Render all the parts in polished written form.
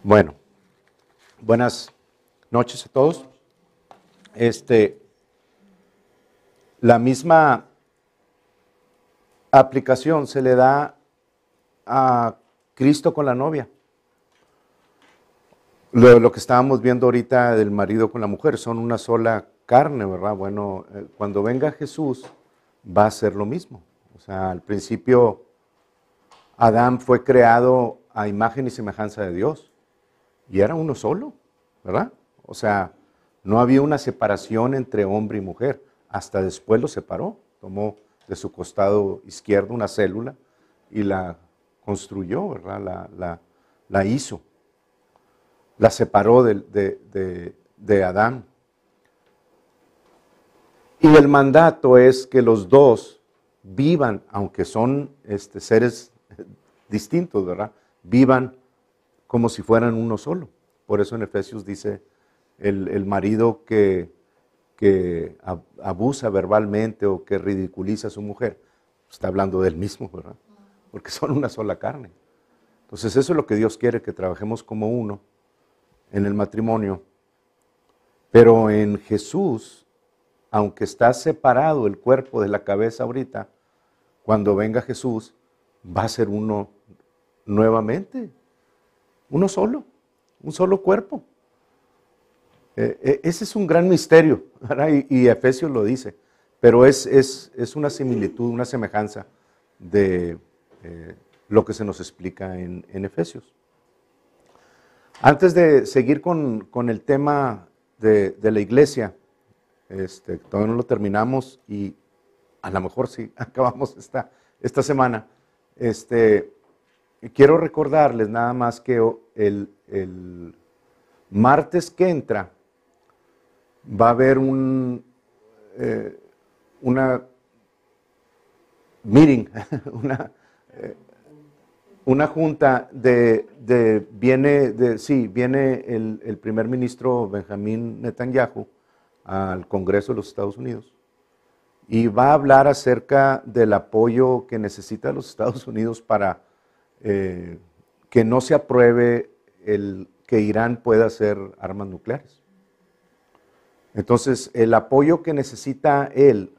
Bueno, buenas noches a todos. La misma aplicación se le da a Cristo con la novia. Lo que estábamos viendo ahorita del marido con la mujer, son una sola carne, ¿verdad? Bueno, cuando venga Jesús va a ser lo mismo. O sea, al principio Adán fue creado a imagen y semejanza de Dios y era uno solo, ¿verdad? O sea, no había una separación entre hombre y mujer. Hasta después lo separó. Tomó de su costado izquierdo una célula y la construyó, ¿verdad? La hizo. La separó de Adán. Y el mandato es que los dos vivan, aunque son seres distintos, ¿verdad? Vivan como si fueran uno solo. Por eso en Efesios dice el marido que abusa verbalmente o que ridiculiza a su mujer, está hablando del mismo, ¿verdad? Porque son una sola carne. Entonces eso es lo que Dios quiere, que trabajemos como uno en el matrimonio. Pero en Jesús, aunque está separado el cuerpo de la cabeza ahorita, cuando venga Jesús, va a ser uno nuevamente, uno solo, un solo cuerpo. Ese es un gran misterio, ¿verdad? Y Efesios lo dice, pero es una similitud, una semejanza de lo que se nos explica en Efesios. Antes de seguir con el tema de la iglesia, todavía no lo terminamos y a lo mejor sí acabamos esta semana. Quiero recordarles nada más que el martes que entra va a haber una meeting, una junta viene el primer ministro Benjamín Netanyahu al Congreso de los Estados Unidos y va a hablar acerca del apoyo que necesita los Estados Unidos para que no se apruebe que Irán pueda hacer armas nucleares. Entonces, el apoyo que necesita él,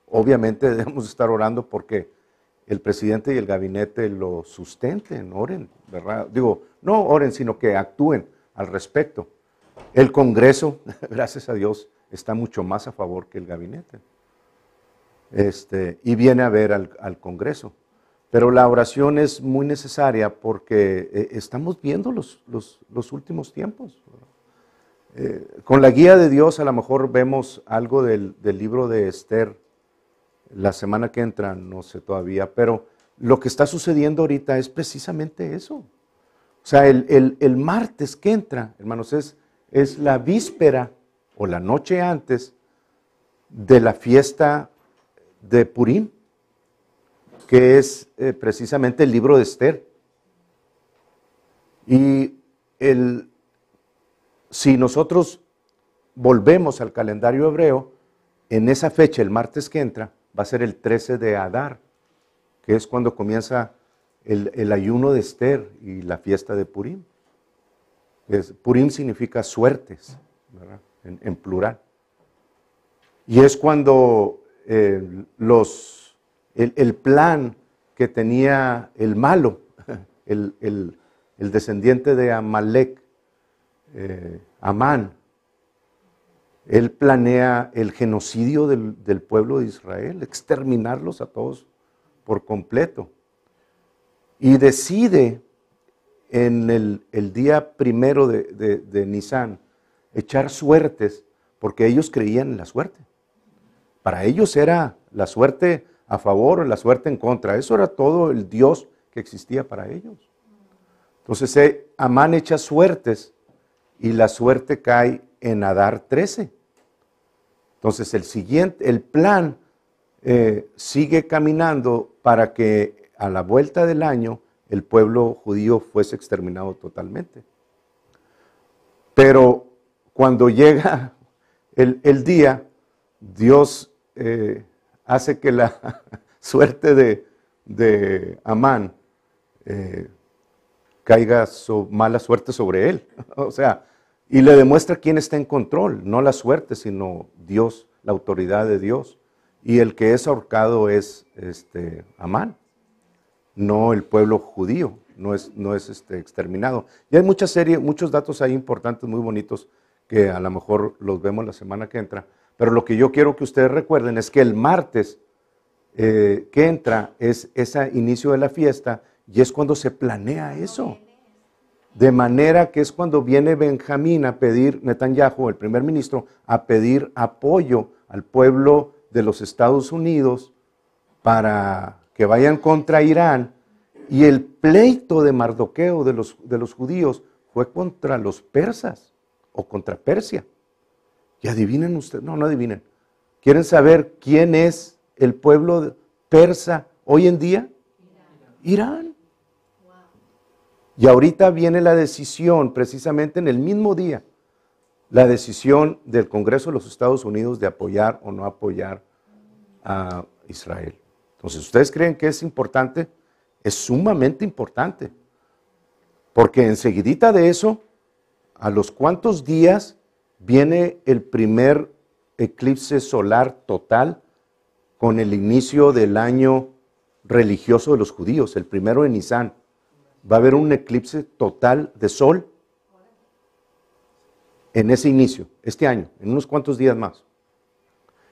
obviamente debemos estar orando porque el presidente y el gabinete lo sustenten, oren, ¿verdad? Digo, no oren, sino que actúen al respecto. El Congreso, gracias a Dios, está mucho más a favor que el gabinete. Y viene a ver al Congreso. Pero la oración es muy necesaria porque estamos viendo los últimos tiempos. Con la guía de Dios a lo mejor vemos algo del libro de Esther la semana que entra, no sé todavía, pero lo que está sucediendo ahorita es precisamente eso. O sea, el martes que entra, hermanos, es la víspera o la noche antes de la fiesta de Purim, que es precisamente el libro de Esther. Y si nosotros volvemos al calendario hebreo, en esa fecha, el martes que entra, va a ser el 13 de Adar, que es cuando comienza el ayuno de Esther y la fiesta de Purim. Purim significa suertes, ¿verdad? En plural. Y es cuando el plan que tenía el malo, el descendiente de Amalek, Amán, él planea el genocidio del pueblo de Israel, exterminarlos a todos por completo. Y decide en el día primero de Nisan echar suertes, porque ellos creían en la suerte. Para ellos era la suerte a favor o la suerte en contra. Eso era todo el Dios que existía para ellos. Entonces Amán echa suertes y la suerte cae en Adar 13. Entonces el plan sigue caminando para que a la vuelta del año el pueblo judío fuese exterminado totalmente. Pero cuando llega el día, Dios hace que la suerte de Amán caiga mala suerte sobre él. O sea, y le demuestra quién está en control, no la suerte, sino Dios, la autoridad de Dios. Y el que es ahorcado es Amán, no el pueblo judío, no es exterminado. Y hay muchos datos ahí importantes, muy bonitos, que a lo mejor los vemos la semana que entra. Pero lo que yo quiero que ustedes recuerden es que el martes que entra es ese inicio de la fiesta y es cuando se planea eso. De manera que es cuando viene Benjamín a pedir, Netanyahu, el primer ministro, a pedir apoyo al pueblo de los Estados Unidos para que vayan contra Irán. Y el pleito de Mardoqueo de los judíos fue contra los persas o contra Persia. Y adivinen ustedes, no adivinen. ¿Quieren saber quién es el pueblo persa hoy en día? Irán. Y ahorita viene la decisión, precisamente en el mismo día, la decisión del Congreso de los Estados Unidos de apoyar o no apoyar a Israel. Entonces, ¿ustedes creen que es importante? Es sumamente importante. Porque enseguidita de eso, a los cuantos días, viene el primer eclipse solar total con el inicio del año religioso de los judíos, el primero de Nisan. Va a haber un eclipse total de sol en ese inicio, este año, en unos cuantos días más.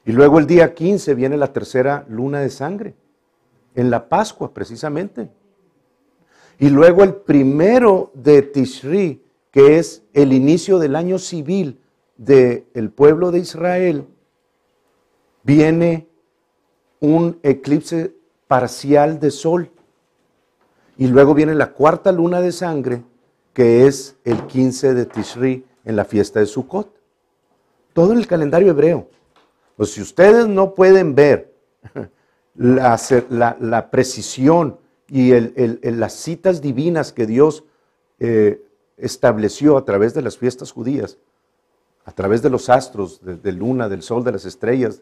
Y luego el día 15 viene la tercera luna de sangre, en la Pascua precisamente. Y luego el primero de Tishri, que es el inicio del año civil del pueblo de Israel, viene un eclipse parcial de sol. Y luego viene la cuarta luna de sangre, que es el 15 de Tishri, en la fiesta de Sukkot. Todo en el calendario hebreo. Pues si ustedes no pueden ver la precisión y las citas divinas que Dios estableció a través de las fiestas judías, a través de los astros, de luna, del sol, de las estrellas,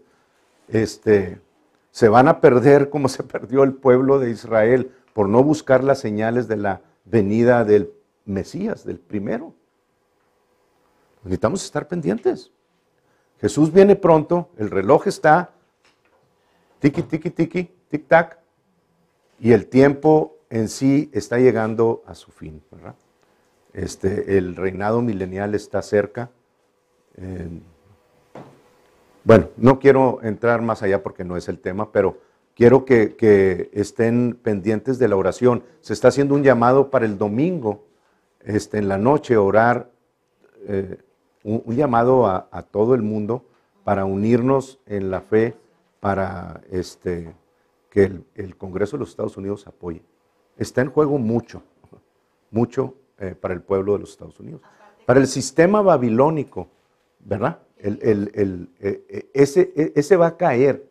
se van a perder como se perdió el pueblo de Israel por no buscar las señales de la venida del Mesías, del primero. Necesitamos estar pendientes. Jesús viene pronto, el reloj está tiki, tiki, tiki, tic, tac, y el tiempo en sí está llegando a su fin, ¿verdad? El reinado milenial está cerca. Bueno, no quiero entrar más allá porque no es el tema, pero quiero que estén pendientes de la oración. Se está haciendo un llamado para el domingo, en la noche, orar, un llamado a todo el mundo para unirnos en la fe, para que el Congreso de los Estados Unidos apoye. Está en juego mucho para el pueblo de los Estados Unidos. Para el sistema babilónico, ¿verdad? Ese va a caer,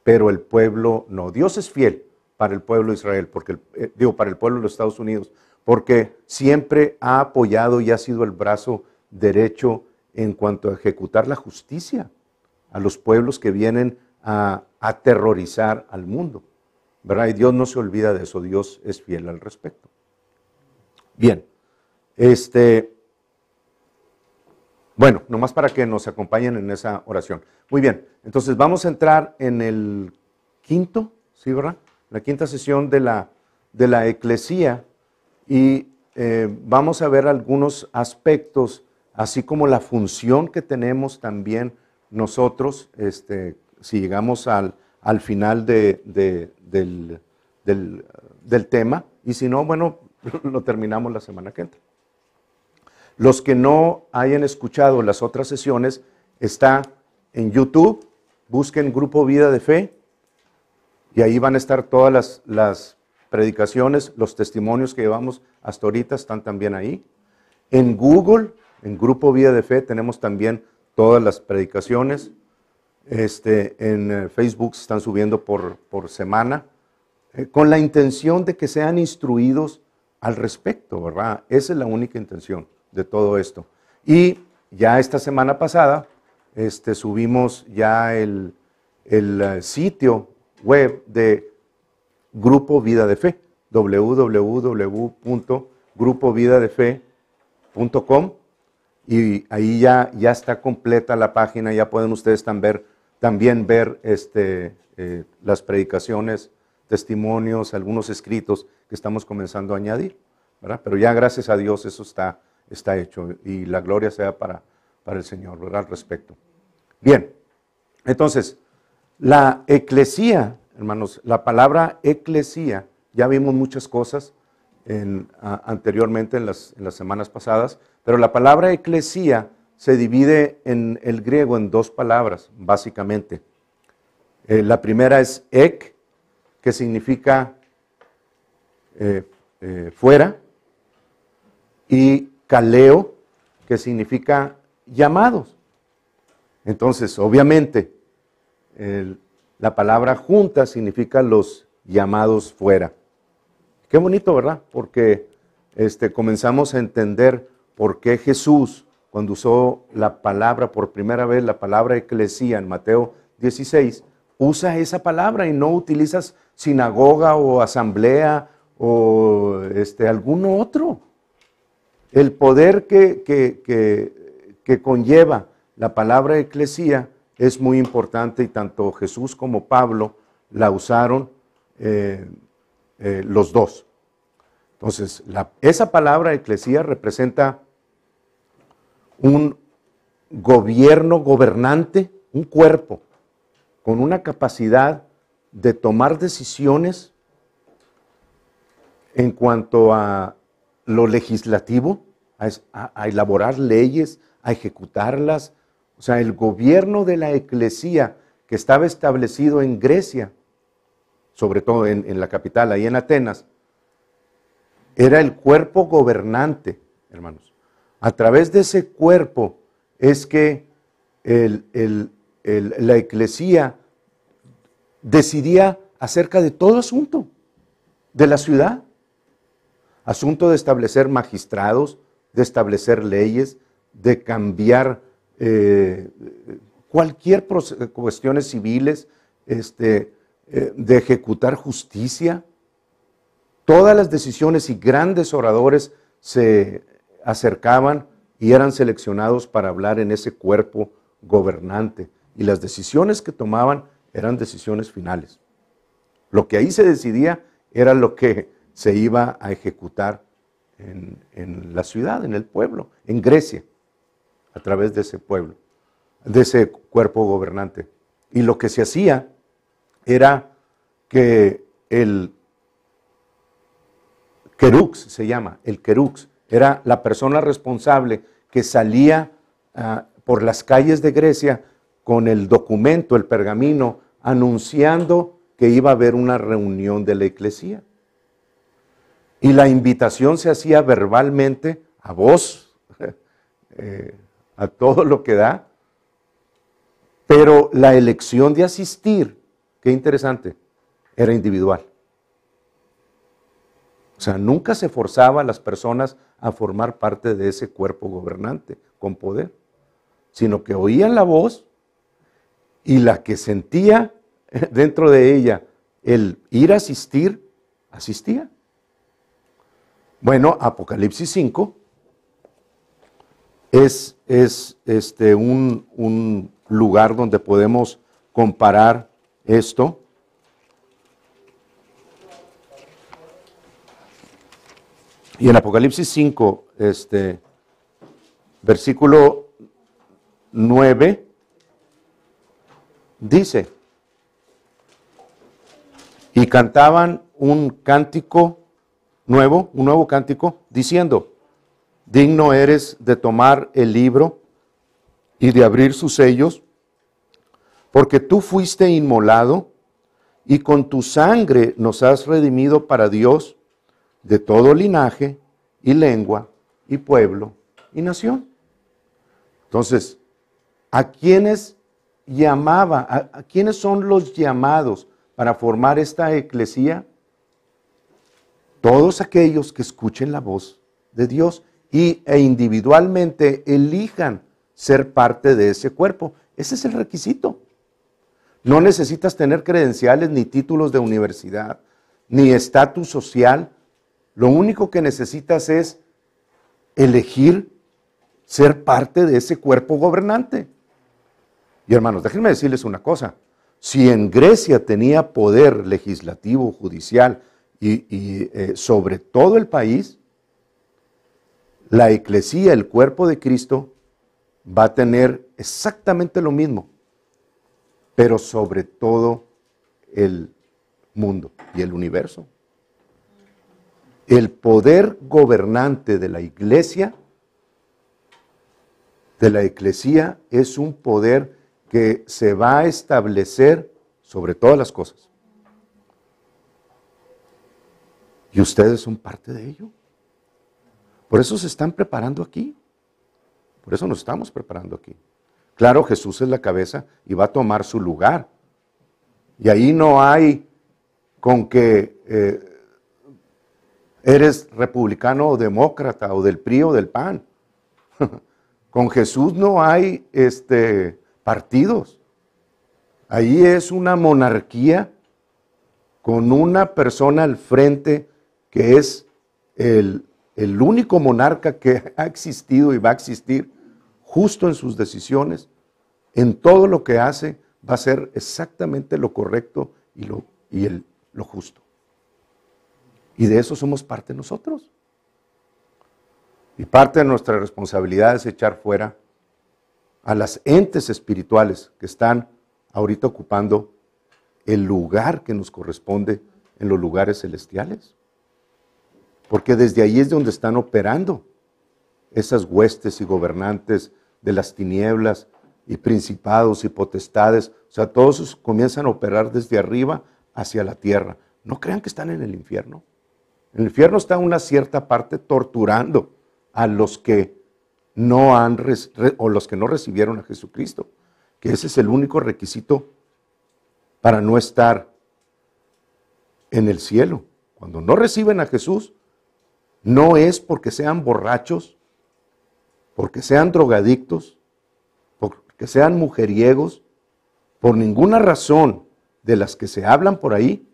pero el pueblo no. Dios es fiel para el pueblo de Israel, porque para el pueblo de los Estados Unidos, porque siempre ha apoyado y ha sido el brazo derecho en cuanto a ejecutar la justicia a los pueblos que vienen a aterrorizar al mundo, ¿verdad? Y Dios no se olvida de eso, Dios es fiel al respecto. Bien, bueno, nomás para que nos acompañen en esa oración. Muy bien, entonces vamos a entrar en el quinto, ¿sí, verdad? La quinta sesión de la eclesía y vamos a ver algunos aspectos, así como la función que tenemos también nosotros, si llegamos al final del tema, y si no, bueno, lo terminamos la semana que entra. Los que no hayan escuchado las otras sesiones, está en YouTube, busquen Grupo Vida de Fe, y ahí van a estar todas las predicaciones, los testimonios que llevamos hasta ahorita están también ahí. En Google, en Grupo Vida de Fe, tenemos también todas las predicaciones. En Facebook se están subiendo por semana, con la intención de que sean instruidos al respecto, ¿verdad? Esa es la única intención de todo esto. Y ya esta semana pasada subimos ya el sitio web de Grupo Vida de Fe, www.gvdfe.org. grupovidadefe.com, y ahí ya está completa la página. Ya pueden ustedes también ver las predicaciones, testimonios, algunos escritos que estamos comenzando a añadir, ¿verdad? Pero ya gracias a Dios eso está hecho, y la gloria sea para el Señor, ¿verdad? Al respecto. Bien, entonces, la eclesía, hermanos, la palabra eclesía, ya vimos muchas cosas anteriormente en las semanas pasadas, pero la palabra eclesía se divide en el griego en dos palabras, básicamente. La primera es ek, que significa fuera, y kaleo, que significa llamados. Entonces, obviamente, la palabra junta significa los llamados fuera. Qué bonito, ¿verdad? Porque comenzamos a entender por qué Jesús, cuando usó la palabra por primera vez, la palabra eclesía en Mateo 16, usa esa palabra y no utilizas sinagoga o asamblea o alguno otro. El poder que conlleva la palabra eclesía es muy importante, y tanto Jesús como Pablo la usaron los dos. Entonces, esa palabra eclesía representa un gobierno gobernante, un cuerpo con una capacidad de tomar decisiones en cuanto a lo legislativo, a elaborar leyes, a ejecutarlas. O sea, el gobierno de la eclesía que estaba establecido en Grecia, sobre todo en la capital, ahí en Atenas, era el cuerpo gobernante, hermanos. A través de ese cuerpo es que la eclesía decidía acerca de todo asunto de la ciudad. Asunto de establecer magistrados, de establecer leyes, de cambiar cualquier cuestiones civiles, de ejecutar justicia. Todas las decisiones, y grandes oradores se acercaban y eran seleccionados para hablar en ese cuerpo gobernante. Y las decisiones que tomaban eran decisiones finales. Lo que ahí se decidía era lo que se iba a ejecutar en la ciudad, en el pueblo, en Grecia, a través de ese pueblo, de ese cuerpo gobernante. Y lo que se hacía era que el querux, se llama, el querux, era la persona responsable que salía por las calles de Grecia con el documento, el pergamino, anunciando que iba a haber una reunión de la eclesía. Y la invitación se hacía verbalmente, a voz, a todo lo que da, pero la elección de asistir, qué interesante, era individual. O sea, nunca se forzaba a las personas a formar parte de ese cuerpo gobernante con poder, sino que oían la voz, y la que sentía dentro de ella el ir a asistir, asistía. Bueno, Apocalipsis 5 es un lugar donde podemos comparar esto. Y en Apocalipsis 5, versículo 9, dice: y cantaban un cántico nuevo, un nuevo cántico, diciendo: digno eres de tomar el libro y de abrir sus sellos, porque tú fuiste inmolado y con tu sangre nos has redimido para Dios de todo linaje y lengua y pueblo y nación. Entonces, ¿a quiénes llamaba? ¿A quiénes son los llamados para formar esta eclesía? Todos aquellos que escuchen la voz de Dios e individualmente elijan ser parte de ese cuerpo. Ese es el requisito. No necesitas tener credenciales, ni títulos de universidad, ni estatus social. Lo único que necesitas es elegir ser parte de ese cuerpo gobernante. Y hermanos, déjenme decirles una cosa. Si en Grecia tenía poder legislativo, judicial y sobre todo el país, la eclesía, el cuerpo de Cristo, va a tener exactamente lo mismo, pero sobre todo el mundo y el universo. El poder gobernante de la iglesia, de la eclesía, es un poder que se va a establecer sobre todas las cosas. Y ustedes son parte de ello. Por eso se están preparando aquí. Por eso nos estamos preparando aquí. Claro, Jesús es la cabeza y va a tomar su lugar. Y ahí no hay con que eres republicano o demócrata o del PRI o del PAN. Con Jesús no hay partidos. Ahí es una monarquía con una persona al frente que es el único monarca que ha existido y va a existir, justo en sus decisiones, en todo lo que hace, va a ser exactamente lo correcto y lo justo. Y de eso somos parte nosotros. Y parte de nuestra responsabilidad es echar fuera a las entes espirituales que están ahorita ocupando el lugar que nos corresponde en los lugares celestiales. Porque desde ahí es donde están operando esas huestes y gobernantes de las tinieblas y principados y potestades. O sea, todos esos comienzan a operar desde arriba hacia la tierra. No crean que están en el infierno. En el infierno está una cierta parte torturando a los que no o los que no recibieron a Jesucristo. Que ese es el único requisito para no estar en el cielo. Cuando no reciben a Jesús, no es porque sean borrachos, porque sean drogadictos, porque sean mujeriegos, por ninguna razón de las que se hablan por ahí,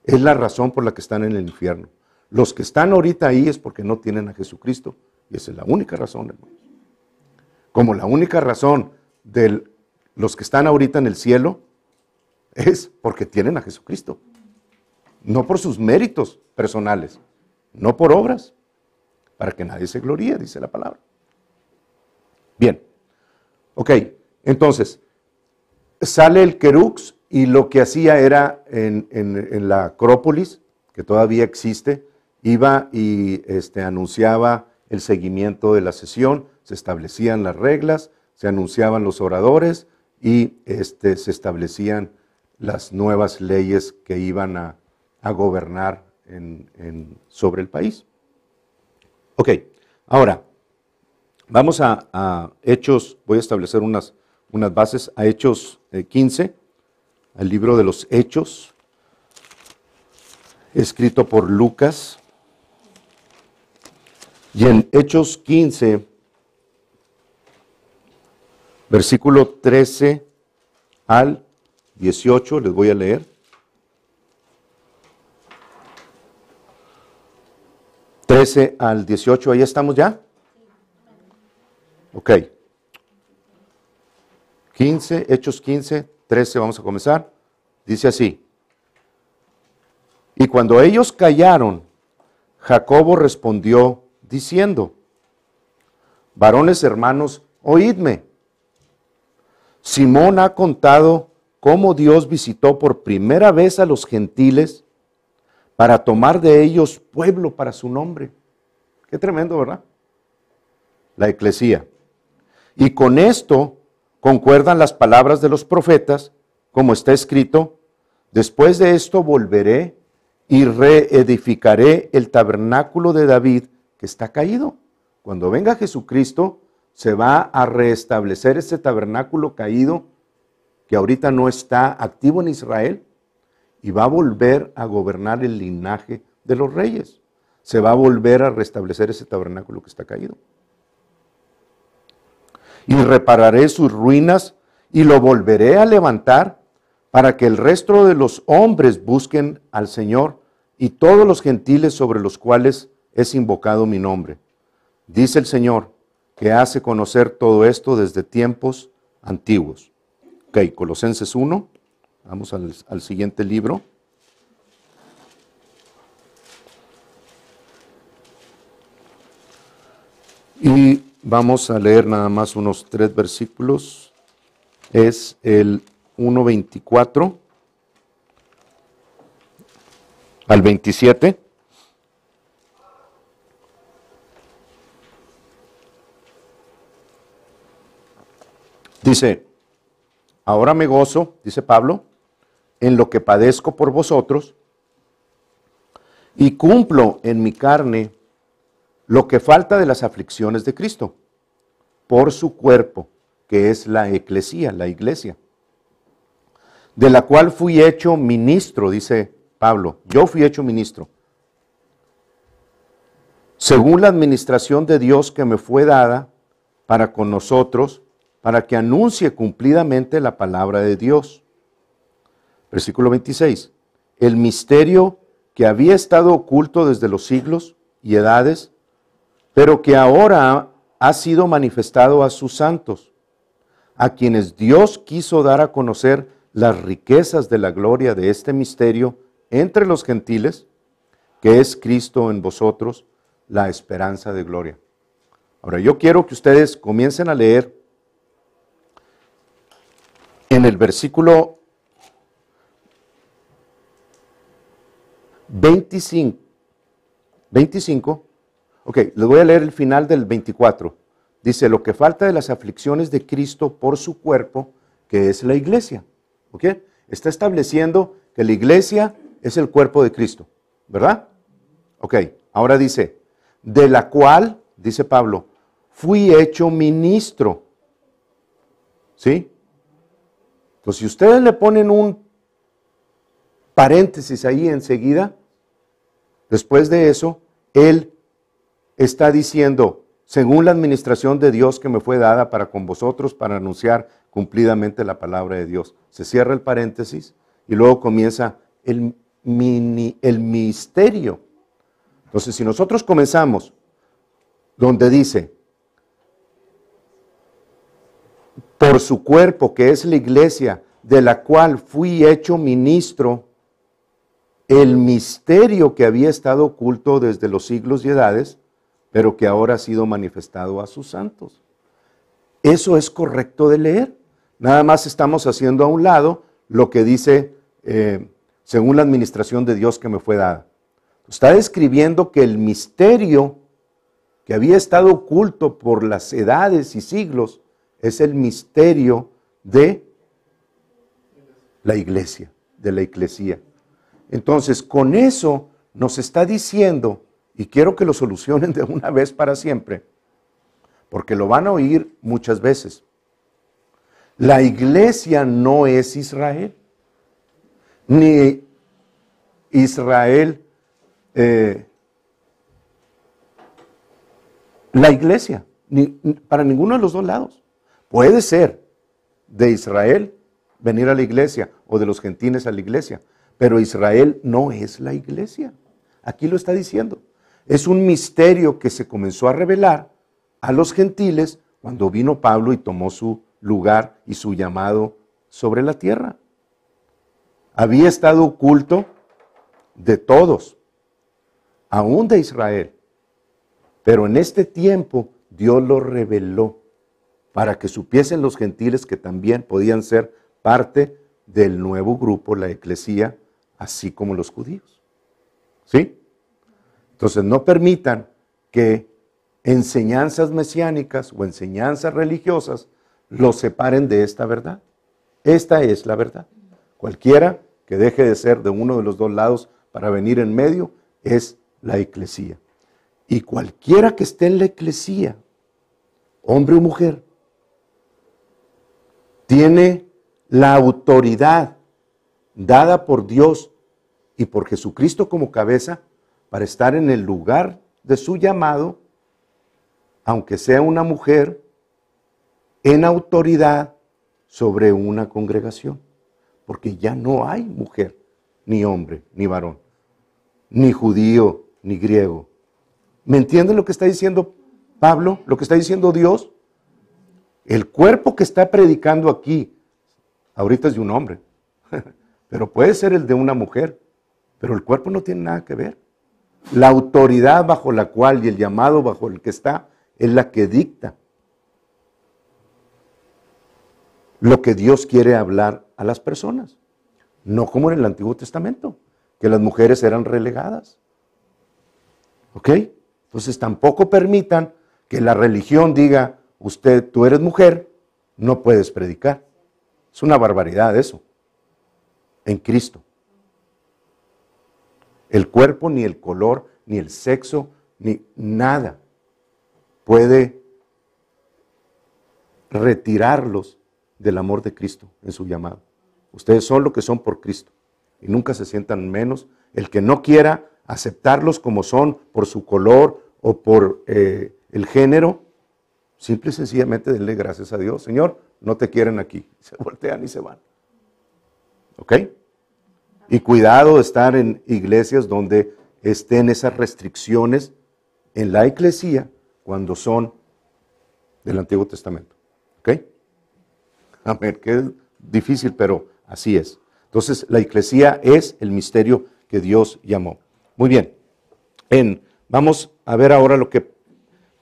es la razón por la que están en el infierno. Los que están ahorita ahí es porque no tienen a Jesucristo, y esa es la única razón, hermanos. Como la única razón de los que están ahorita en el cielo es porque tienen a Jesucristo, no por sus méritos personales, no por obras, para que nadie se gloríe, dice la palabra. Bien, ok, entonces, sale el querux y lo que hacía era en la Acrópolis, que todavía existe, iba y anunciaba el seguimiento de la sesión, se establecían las reglas, se anunciaban los oradores y se establecían las nuevas leyes que iban a gobernar sobre el país. Ok, ahora, vamos a Hechos, voy a establecer unas bases, a Hechos 15, al libro de los Hechos, escrito por Lucas. Y en Hechos 15, versículo 13 al 18, les voy a leer. 13 al 18, ¿ahí estamos ya? Ok. 15, Hechos 15, 13, vamos a comenzar. Dice así. Y cuando ellos callaron, Jacobo respondió diciendo, varones hermanos, oídme. Simón ha contado cómo Dios visitó por primera vez a los gentiles para tomar de ellos pueblo para su nombre. Qué tremendo, ¿verdad? La eclesía. Y con esto concuerdan las palabras de los profetas, como está escrito, después de esto volveré y reedificaré el tabernáculo de David que está caído. Cuando venga Jesucristo, se va a restablecer ese tabernáculo caído que ahorita no está activo en Israel y va a volver a gobernar el linaje de los reyes. Se va a volver a restablecer ese tabernáculo que está caído. Y repararé sus ruinas y lo volveré a levantar para que el resto de los hombres busquen al Señor y todos los gentiles sobre los cuales es invocado mi nombre. Dice el Señor, que hace conocer todo esto desde tiempos antiguos. Ok, Colosenses 1, vamos al siguiente libro. Y vamos a leer nada más unos 3 versículos. Es el 1:24 al 27. Dice, ahora me gozo, dice Pablo, en lo que padezco por vosotros y cumplo en mi carne lo que falta de las aflicciones de Cristo, por su cuerpo, que es la eclesía, la iglesia, de la cual fui hecho ministro, dice Pablo, yo fui hecho ministro, según la administración de Dios que me fue dada para con nosotros, para que anuncie cumplidamente la palabra de Dios. Versículo 26, el misterio que había estado oculto desde los siglos y edades, pero que ahora ha sido manifestado a sus santos, a quienes Dios quiso dar a conocer las riquezas de la gloria de este misterio entre los gentiles, que es Cristo en vosotros, la esperanza de gloria. Ahora yo quiero que ustedes comiencen a leer en el versículo 25, ok, les voy a leer el final del 24. Dice, lo que falta de las aflicciones de Cristo por su cuerpo, que es la iglesia. ¿Ok? Está estableciendo que la iglesia es el cuerpo de Cristo, ¿verdad? Ok, ahora dice, de la cual, dice Pablo, fui hecho ministro. ¿Sí? Entonces, si ustedes le ponen un paréntesis ahí enseguida, después de eso, él está diciendo, según la administración de Dios que me fue dada para con vosotros, para anunciar cumplidamente la palabra de Dios. Se cierra el paréntesis y luego comienza el misterio. Entonces, si nosotros comenzamos donde dice, por su cuerpo, que es la iglesia, de la cual fui hecho ministro, el misterio que había estado oculto desde los siglos y edades, pero que ahora ha sido manifestado a sus santos. Eso es correcto de leer. Nada más estamos haciendo a un lado lo que dice, según la administración de Dios que me fue dada. Está describiendo que el misterio que había estado oculto por las edades y siglos es el misterio de la iglesia, de la eclesía. Entonces, con eso nos está diciendo, y quiero que lo solucionen de una vez para siempre, porque lo van a oír muchas veces. La iglesia no es Israel, ni Israel, la iglesia, para ninguno de los dos lados. Puede ser de Israel venir a la iglesia o de los gentiles a la iglesia, pero Israel no es la iglesia. Aquí lo está diciendo. Es un misterio que se comenzó a revelar a los gentiles cuando vino Pablo y tomó su lugar y su llamado sobre la tierra. Había estado oculto de todos, aún de Israel. Pero en este tiempo Dios lo reveló para que supiesen los gentiles que también podían ser parte del nuevo grupo, la eclesía, así como los judíos. ¿Sí? Entonces no permitan que enseñanzas mesiánicas o enseñanzas religiosas los separen de esta verdad. Esta es la verdad. Cualquiera que deje de ser de uno de los dos lados para venir en medio es la eclesía. Y cualquiera que esté en la eclesía, hombre o mujer, tiene la autoridad dada por Dios y por Jesucristo como cabeza para estar en el lugar de su llamado, aunque sea una mujer, en autoridad sobre una congregación, porque ya no hay mujer, ni hombre, ni varón. ni judío, ni griego. ¿Me entienden lo que está diciendo Pablo? ¿Lo que está diciendo Dios? El cuerpo que está predicando aquí, ahorita es de un hombre, pero puede ser el de una mujer, pero el cuerpo no tiene nada que ver. La autoridad bajo la cual y el llamado bajo el que está es la que dicta lo que Dios quiere hablar a las personas. No como en el Antiguo Testamento, que las mujeres eran relegadas. ¿Ok? Entonces tampoco permitan que la religión diga, tú eres mujer, no puedes predicar. Es una barbaridad eso. En Cristo. El cuerpo, ni el color, ni el sexo, ni nada puede retirarlos del amor de Cristo en su llamado. Ustedes son lo que son por Cristo y nunca se sientan menos. El que no quiera aceptarlos como son por su color o por el género, simple y sencillamente denle gracias a Dios. Señor, no te quieren aquí. Se voltean y se van. ¿Ok? Y cuidado de estar en iglesias donde estén esas restricciones en la eclesía cuando son del Antiguo Testamento. ¿Ok? Amén, que difícil, pero así es. Entonces, la eclesía es el misterio que Dios llamó. Muy bien. Vamos a ver ahora lo que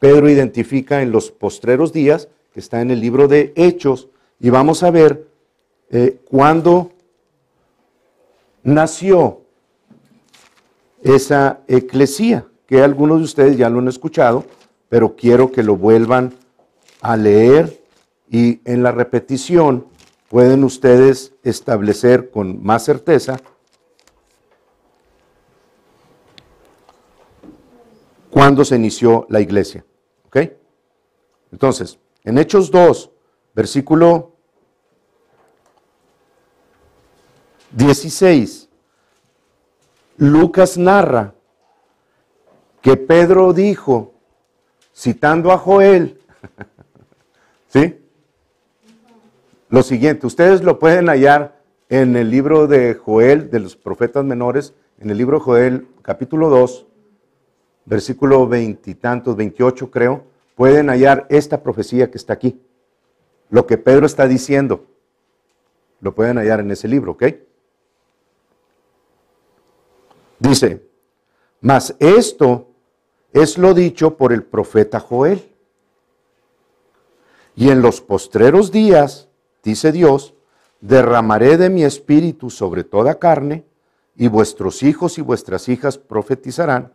Pedro identifica en los postreros días, que está en el libro de Hechos, y vamos a ver cuándo nació esa eclesía, que algunos de ustedes ya lo han escuchado, pero quiero que lo vuelvan a leer y en la repetición pueden ustedes establecer con más certeza cuándo se inició la iglesia. ¿Ok? Entonces, en Hechos 2, versículo 16, Lucas narra que Pedro dijo, citando a Joel, ¿sí? Lo siguiente, ustedes lo pueden hallar en el libro de Joel, de los profetas menores, en el libro de Joel, capítulo 2, versículo 20 y tantos, 28 creo, pueden hallar esta profecía que está aquí. Lo que Pedro está diciendo, lo pueden hallar en ese libro, ¿ok? Dice, mas esto es lo dicho por el profeta Joel. Y en los postreros días, dice Dios, derramaré de mi espíritu sobre toda carne, y vuestros hijos y vuestras hijas profetizarán,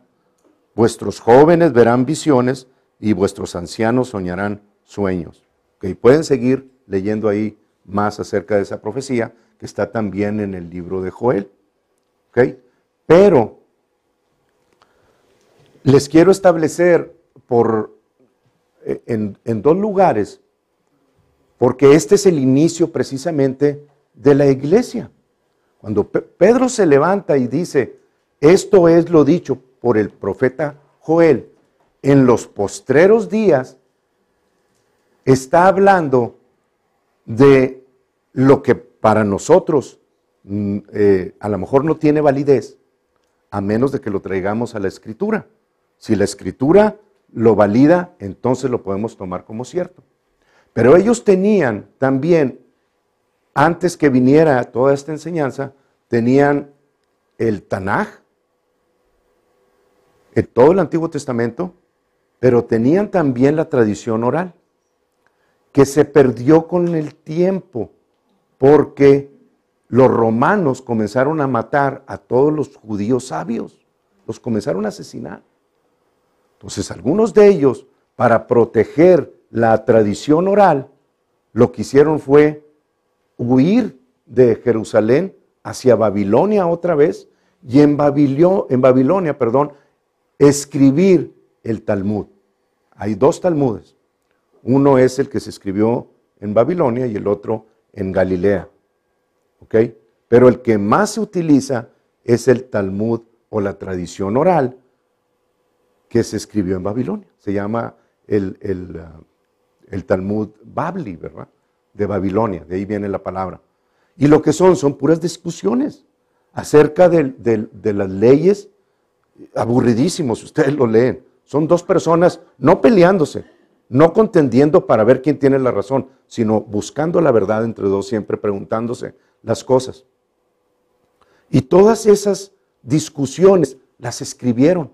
vuestros jóvenes verán visiones, y vuestros ancianos soñarán sueños. ¿Okay? Pueden seguir leyendo ahí más acerca de esa profecía, que está también en el libro de Joel. ¿Okay? Pero les quiero establecer en dos lugares, porque este es el inicio precisamente de la iglesia. Cuando Pedro se levanta y dice, esto es lo dicho por el profeta Joel, en los postreros días, está hablando de lo que para nosotros a lo mejor no tiene validez, a menos de que lo traigamos a la Escritura. Si la Escritura lo valida, entonces lo podemos tomar como cierto. Pero ellos tenían también, antes que viniera toda esta enseñanza, tenían el Tanaj, en todo el Antiguo Testamento, pero tenían también la tradición oral, que se perdió con el tiempo, porque los romanos comenzaron a matar a todos los judíos sabios, los comenzaron a asesinar. Entonces, algunos de ellos, para proteger la tradición oral, lo que hicieron fue huir de Jerusalén hacia Babilonia otra vez, y en Babilonia, escribir el Talmud. Hay dos Talmudes. Uno es el que se escribió en Babilonia y el otro en Galilea. ¿Ok? Pero el que más se utiliza es el Talmud o la tradición oral que se escribió en Babilonia. Se llama el Talmud Babli, ¿verdad? De Babilonia, de ahí viene la palabra. Y lo que son puras discusiones acerca de las leyes aburridísimo si ustedes lo leen. Son dos personas no peleándose, no contendiendo para ver quién tiene la razón, sino buscando la verdad entre dos, siempre preguntándose las cosas. Y todas esas discusiones las escribieron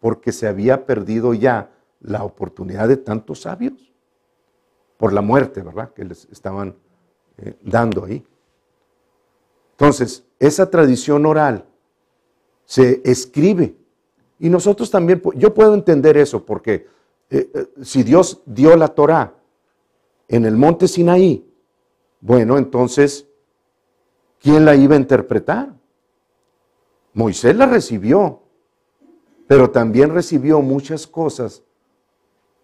porque se había perdido ya la oportunidad de tantos sabios por la muerte, ¿verdad?, que les estaban dando ahí. Entonces, esa tradición oral se escribe. Y nosotros también, yo puedo entender eso, porque si Dios dio la Torá en el monte Sinaí, bueno, entonces, ¿quién la iba a interpretar? Moisés la recibió, pero también recibió muchas cosas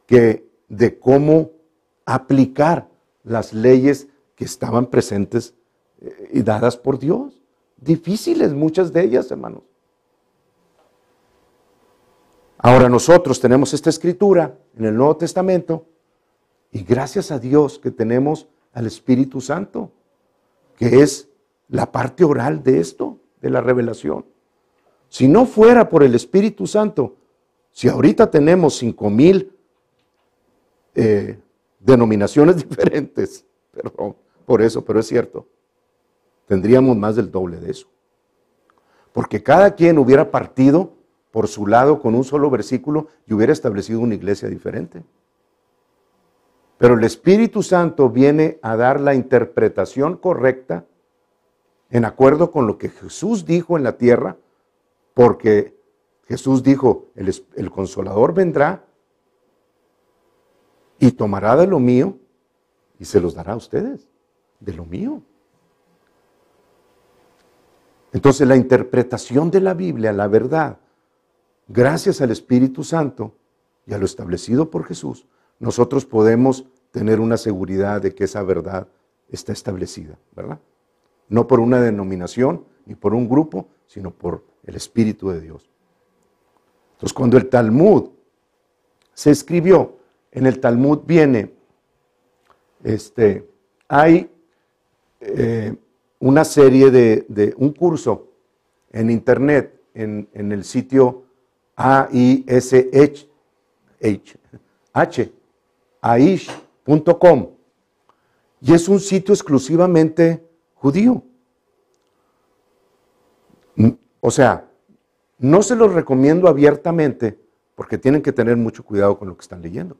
de cómo aplicar las leyes que estaban presentes y dadas por Dios. Difíciles muchas de ellas, hermanos. Ahora nosotros tenemos esta escritura en el Nuevo Testamento y gracias a Dios que tenemos al Espíritu Santo, que es la parte oral de esto, de la revelación. Si no fuera por el Espíritu Santo, si ahorita tenemos 5,000 denominaciones diferentes, perdón por eso, pero es cierto, tendríamos más del doble de eso. Porque cada quien hubiera partido por su lado con un solo versículo y hubiera establecido una iglesia diferente. Pero el Espíritu Santo viene a dar la interpretación correcta en acuerdo con lo que Jesús dijo en la tierra, porque Jesús dijo, el Consolador vendrá y tomará de lo mío y se los dará a ustedes, de lo mío. Entonces la interpretación de la Biblia, la verdad, gracias al Espíritu Santo y a lo establecido por Jesús, nosotros podemos tener una seguridad de que esa verdad está establecida, ¿verdad? No por una denominación ni por un grupo, sino por el Espíritu de Dios. Entonces, cuando el Talmud se escribió, en el Talmud viene, hay una serie de un curso en internet, en el sitio aish.com, y es un sitio exclusivamente judío. O sea, no se los recomiendo abiertamente porque tienen que tener mucho cuidado con lo que están leyendo,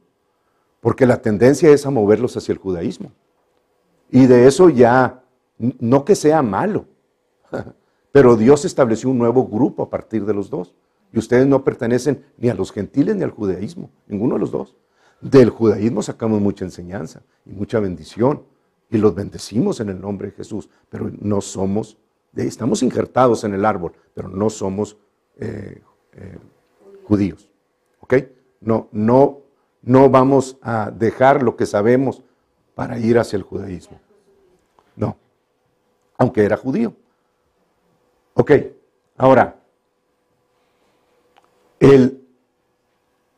porque la tendencia es a moverlos hacia el judaísmo. Y de eso ya, no que sea malo, pero Dios estableció un nuevo grupo a partir de los dos. Y ustedes no pertenecen ni a los gentiles ni al judaísmo, ninguno de los dos. Del judaísmo sacamos mucha enseñanza y mucha bendición, y los bendecimos en el nombre de Jesús, pero no somos, estamos injertados en el árbol, pero no somos judíos. ¿Ok? No vamos a dejar lo que sabemos para ir hacia el judaísmo. No, aunque era judío. Ok, ahora, en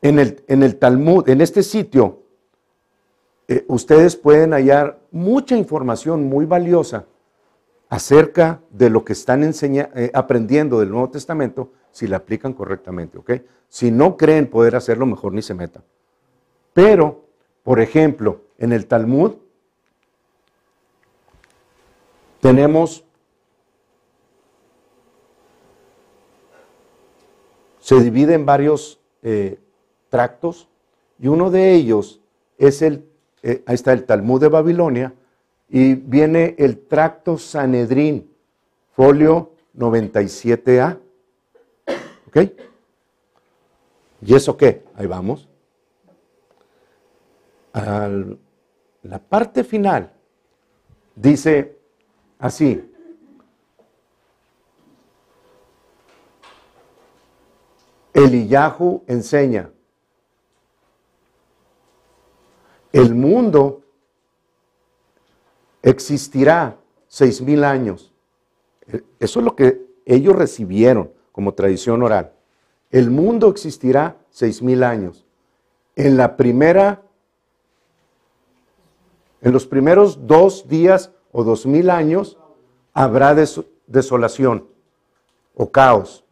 el Talmud, en este sitio, ustedes pueden hallar mucha información muy valiosa acerca de lo que están aprendiendo del Nuevo Testamento, si la aplican correctamente, ¿ok? Si no creen poder hacerlo, mejor ni se metan. Pero, por ejemplo, en el Talmud tenemos, se divide en varios tractos, y uno de ellos es ahí está el Talmud de Babilonia, y viene el tracto Sanedrín, folio 97A. ¿Ok? ¿Y eso qué? Ahí vamos. La parte final dice así: Eliyahu enseña, el mundo existirá 6,000 años. Eso es lo que ellos recibieron como tradición oral. El mundo existirá 6,000 años. En los primeros 2 días o 2,000 años habrá desolación o caos.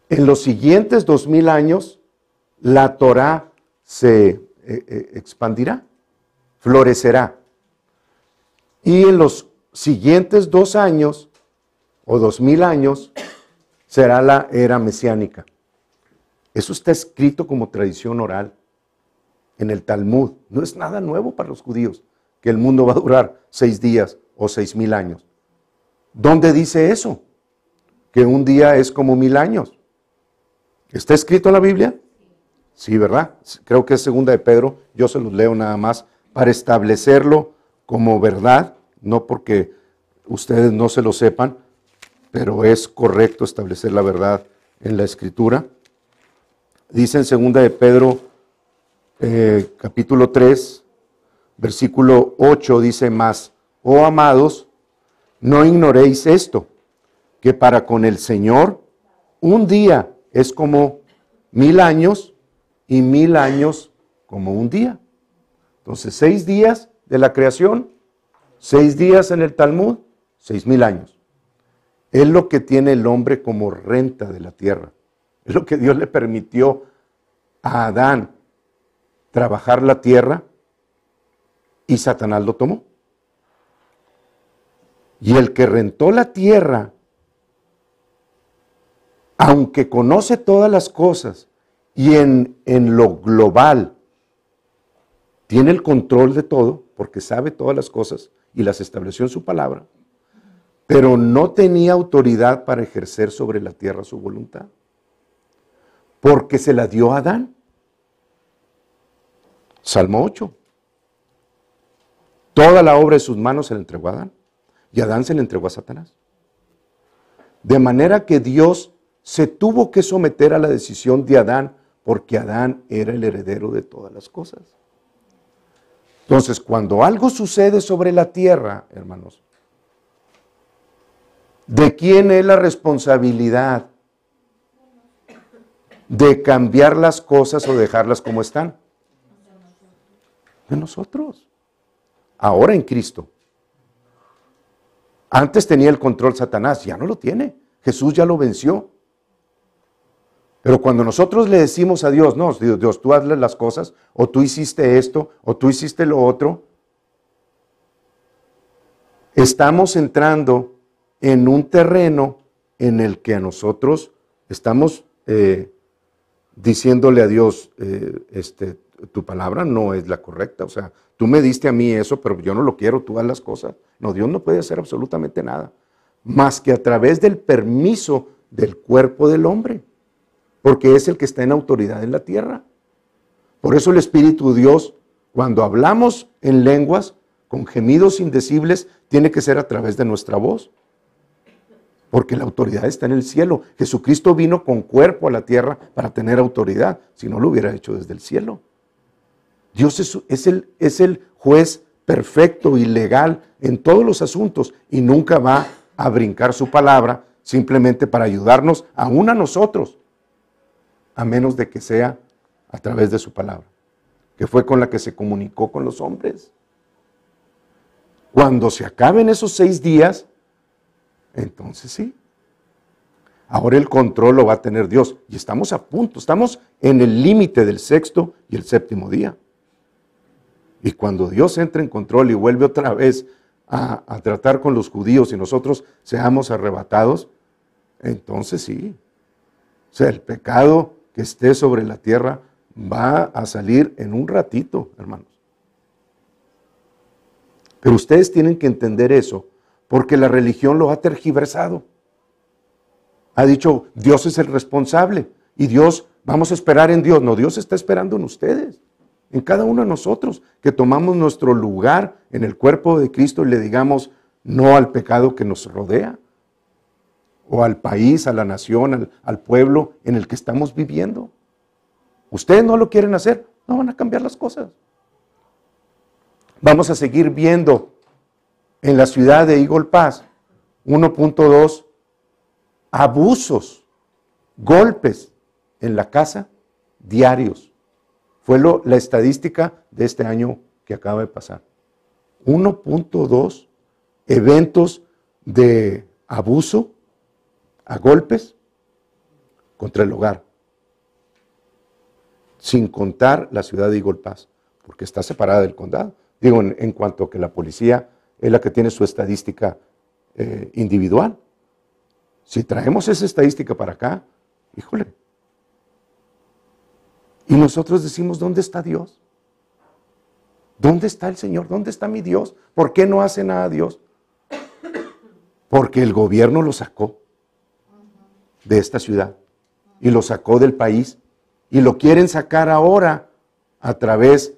en los siguientes 2000 años, la Torá se expandirá, florecerá. Y en los siguientes 2 años, o 2000 años, será la era mesiánica. Eso está escrito como tradición oral en el Talmud. No es nada nuevo para los judíos, que el mundo va a durar 6 días o 6000 años. ¿Dónde dice eso? Que un día es como 1000 años. ¿Está escrito en la Biblia? Sí, ¿verdad? Creo que es 2 de Pedro. Yo se los leo nada más para establecerlo como verdad, no porque ustedes no se lo sepan, pero es correcto establecer la verdad en la Escritura. Dice en 2 de Pedro, capítulo 3, versículo 8, dice más, oh amados, no ignoréis esto, que para con el Señor un día es como 1000 años y 1000 años como un día. Entonces 6 días de la creación, 6 días en el Talmud, 6000 años. Es lo que tiene el hombre como renta de la tierra. Es lo que Dios le permitió a Adán trabajar la tierra y Satanás lo tomó. Y el que rentó la tierra, aunque conoce todas las cosas y en lo global tiene el control de todo, porque sabe todas las cosas y las estableció en su palabra, pero no tenía autoridad para ejercer sobre la tierra su voluntad, porque se la dio a Adán. Salmo 8. Toda la obra de sus manos se la entregó a Adán, y Adán se la entregó a Satanás. De manera que Dios se tuvo que someter a la decisión de Adán, porque Adán era el heredero de todas las cosas. Entonces, cuando algo sucede sobre la tierra, hermanos, ¿de quién es la responsabilidad de cambiar las cosas o dejarlas como están? De nosotros. Ahora en Cristo. Antes tenía el control Satanás, ya no lo tiene. Jesús ya lo venció. Pero cuando nosotros le decimos a Dios, no, Dios, tú hazle las cosas, o tú hiciste esto, o tú hiciste lo otro, estamos entrando en un terreno en el que a nosotros estamos diciéndole a Dios, tu palabra no es la correcta, o sea, tú me diste a mí eso, pero yo no lo quiero, tú haz las cosas. No, Dios no puede hacer absolutamente nada, más que a través del permiso del cuerpo del hombre, porque es el que está en autoridad en la tierra. Por eso el Espíritu de Dios, cuando hablamos en lenguas, con gemidos indecibles, tiene que ser a través de nuestra voz, porque la autoridad está en el cielo. Jesucristo vino con cuerpo a la tierra para tener autoridad, si no lo hubiera hecho desde el cielo. Dios es el juez perfecto y legal en todos los asuntos y nunca va a brincar su palabra simplemente para ayudarnos, aún a nosotros, a menos de que sea a través de su palabra, que fue con la que se comunicó con los hombres. Cuando se acaben esos 6 días, entonces sí. Ahora el control lo va a tener Dios. Y estamos a punto, estamos en el límite del 6º y el 7º día. Y cuando Dios entra en control y vuelve otra vez a tratar con los judíos y nosotros seamos arrebatados, entonces sí. O sea, el pecado que esté sobre la tierra va a salir en un ratito, hermanos. Pero ustedes tienen que entender eso, porque la religión lo ha tergiversado. Ha dicho, Dios es el responsable, y Dios, vamos a esperar en Dios. No, Dios está esperando en ustedes, en cada uno de nosotros, que tomamos nuestro lugar en el cuerpo de Cristo y le digamos no al pecado que nos rodea, o al país, a la nación, al pueblo en el que estamos viviendo. Ustedes no lo quieren hacer, no van a cambiar las cosas. Vamos a seguir viendo en la ciudad de Eagle Pass 1.2 abusos, golpes en la casa diarios. Fue la estadística de este año que acaba de pasar. 1.2 eventos de abuso a golpes contra el hogar. Sin contar la ciudad de Eagle Pass, porque está separada del condado. Digo, en cuanto a que la policía es la que tiene su estadística individual. Si traemos esa estadística para acá, híjole. Y nosotros decimos, ¿dónde está Dios? ¿Dónde está el Señor? ¿Dónde está mi Dios? ¿Por qué no hace nada Dios? Porque el gobierno lo sacó de esta ciudad y lo sacó del país y lo quieren sacar ahora a través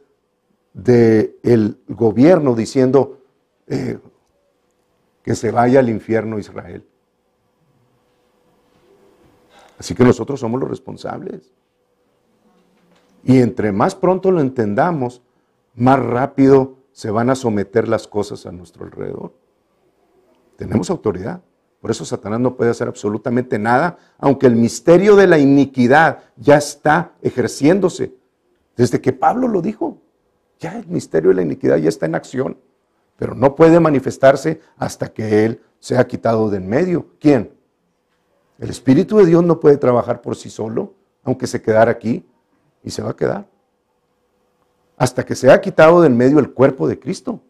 del gobierno diciendo que se vaya al infierno Israel. Así que nosotros somos los responsables. Y entre más pronto lo entendamos, más rápido se van a someter las cosas a nuestro alrededor. Tenemos autoridad. Por eso Satanás no puede hacer absolutamente nada, aunque el misterio de la iniquidad ya está ejerciéndose. Desde que Pablo lo dijo, ya el misterio de la iniquidad ya está en acción, pero no puede manifestarse hasta que él sea quitado de en medio. ¿Quién? El Espíritu de Dios no puede trabajar por sí solo, aunque se quedara aquí, y se va a quedar. Hasta que sea quitado de en medio el cuerpo de Cristo,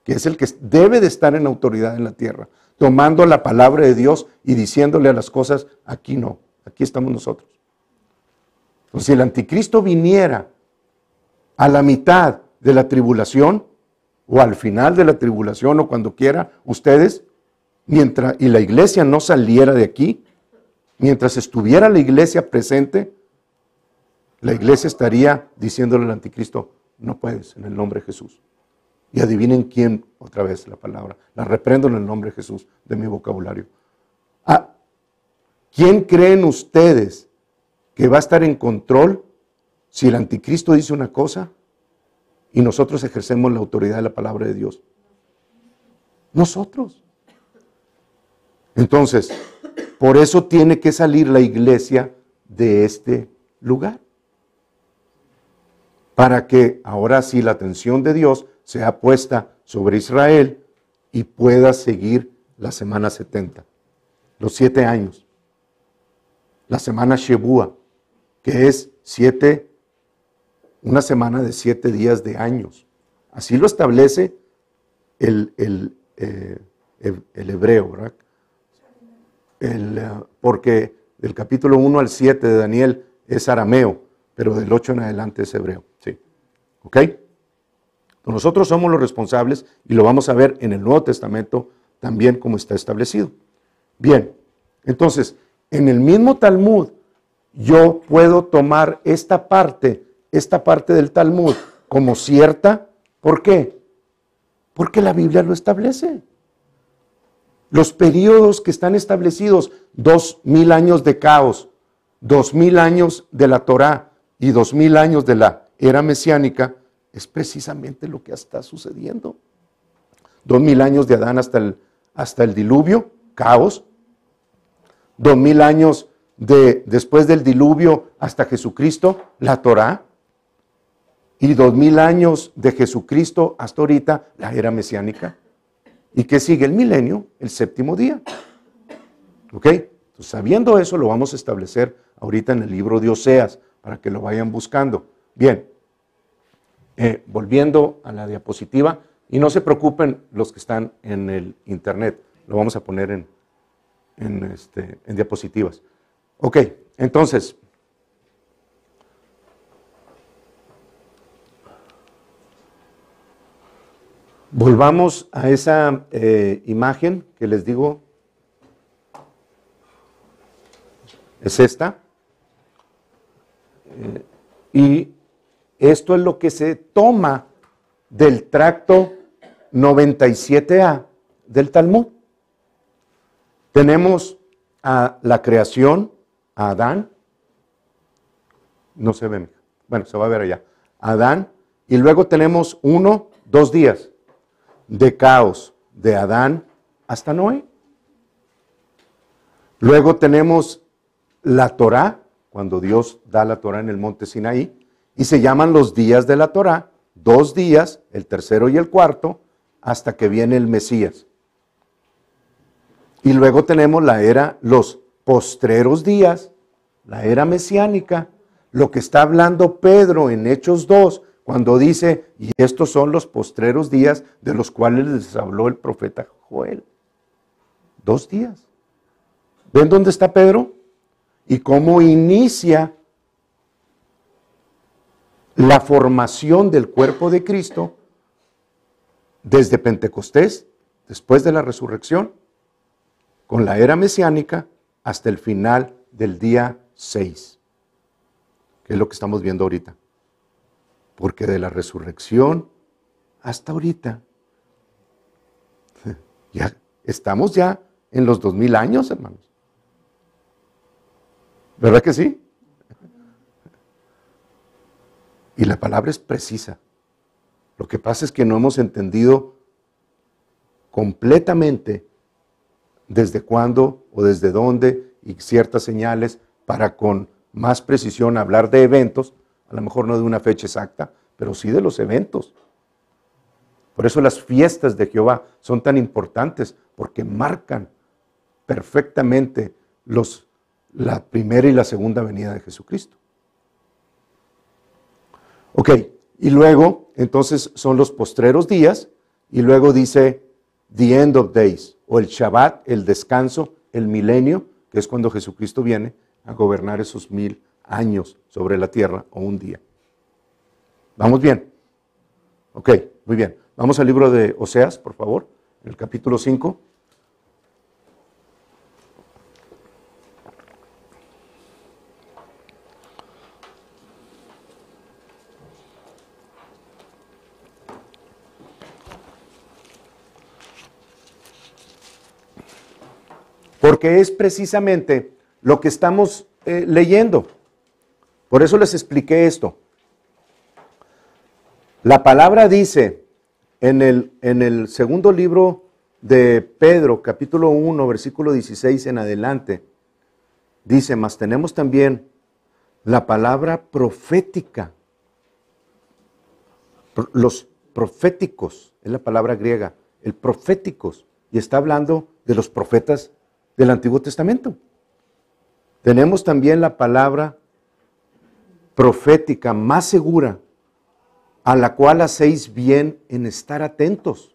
que es el que debe de estar en autoridad en la tierra, tomando la palabra de Dios y diciéndole a las cosas, aquí no, aquí estamos nosotros. Entonces, si el anticristo viniera a la mitad de la tribulación, o al final de la tribulación, o cuando quiera, ustedes, y la iglesia no saliera de aquí, mientras estuviera la iglesia presente, la iglesia estaría diciéndole al anticristo, no puedes, en el nombre de Jesús. Y adivinen quién, otra vez la palabra, la reprendo en el nombre de Jesús, de mi vocabulario. ¿Quién creen ustedes que va a estar en control si el anticristo dice una cosa y nosotros ejercemos la autoridad de la palabra de Dios? Nosotros. Entonces, por eso tiene que salir la iglesia de este lugar. Para que ahora sí la atención de Dios sea puesta sobre Israel y pueda seguir la semana 70, los 7 años. La semana Shebúa, que es una semana de 7 días de años. Así lo establece el hebreo, ¿verdad? Porque del capítulo 1 al 7 de Daniel es arameo, pero del 8 en adelante es hebreo. ¿Sí? ¿Ok? Nosotros somos los responsables y lo vamos a ver en el Nuevo Testamento también como está establecido. Bien, entonces, en el mismo Talmud, yo puedo tomar esta parte del Talmud como cierta. ¿Por qué? Porque la Biblia lo establece. Los periodos que están establecidos, 2000 años de caos, 2000 años de la Torá y 2000 años de la era mesiánica, es precisamente lo que está sucediendo. 2000 años de Adán hasta el diluvio, caos. 2000 años después del diluvio hasta Jesucristo, la Torá. Y 2000 años de Jesucristo hasta ahorita, la era mesiánica. ¿Y qué sigue? El milenio, el séptimo día. ¿Ok? Entonces, sabiendo eso, lo vamos a establecer ahorita en el libro de Oseas, para que lo vayan buscando. Bien, volviendo a la diapositiva, y no se preocupen los que están en el internet, lo vamos a poner en diapositivas. Ok, entonces, volvamos a esa imagen que les digo, es esta, y esto es lo que se toma del tracto 97a del Talmud. Tenemos a la creación, a Adán, no se ve, bueno, se va a ver allá, Adán, y luego tenemos 2 días de caos de Adán hasta Noé. Luego tenemos la Torá, cuando Dios da la Torá en el monte Sinaí, y se llaman los días de la Torá, 2 días, el tercero y el cuarto, hasta que viene el Mesías. Y luego tenemos los postreros días, la era mesiánica, lo que está hablando Pedro en Hechos 2, cuando dice, y estos son los postreros días de los cuales les habló el profeta Joel. 2 días. ¿Ven dónde está Pedro? Y cómo inicia la formación del cuerpo de Cristo desde Pentecostés, después de la resurrección, con la era mesiánica, hasta el final del día 6, que es lo que estamos viendo ahorita. Porque de la resurrección hasta ahorita, ya estamos ya en los 2000 años, hermanos. ¿Verdad que sí? Y la palabra es precisa. Lo que pasa es que no hemos entendido completamente desde cuándo o desde dónde y ciertas señales para con más precisión hablar de eventos, a lo mejor no de una fecha exacta, pero sí de los eventos. Por eso las fiestas de Jehová son tan importantes, porque marcan perfectamente la primera y la segunda venida de Jesucristo. Ok, y luego, entonces son los postreros días, y luego dice the end of days, o el Shabbat, el descanso, el milenio, que es cuando Jesucristo viene a gobernar esos 1000 años sobre la tierra, o un día. ¿Vamos bien? Ok, muy bien. Vamos al libro de Oseas, por favor, en el capítulo 5. Porque es precisamente lo que estamos leyendo. Por eso les expliqué esto. La palabra dice en el segundo libro de Pedro, capítulo 1, versículo 16 en adelante, dice, mas tenemos también la palabra profética. Los proféticos, es la palabra griega, el proféticos, y está hablando de los profetas del Antiguo Testamento. Tenemos también la palabra profética más segura, a la cual hacéis bien en estar atentos,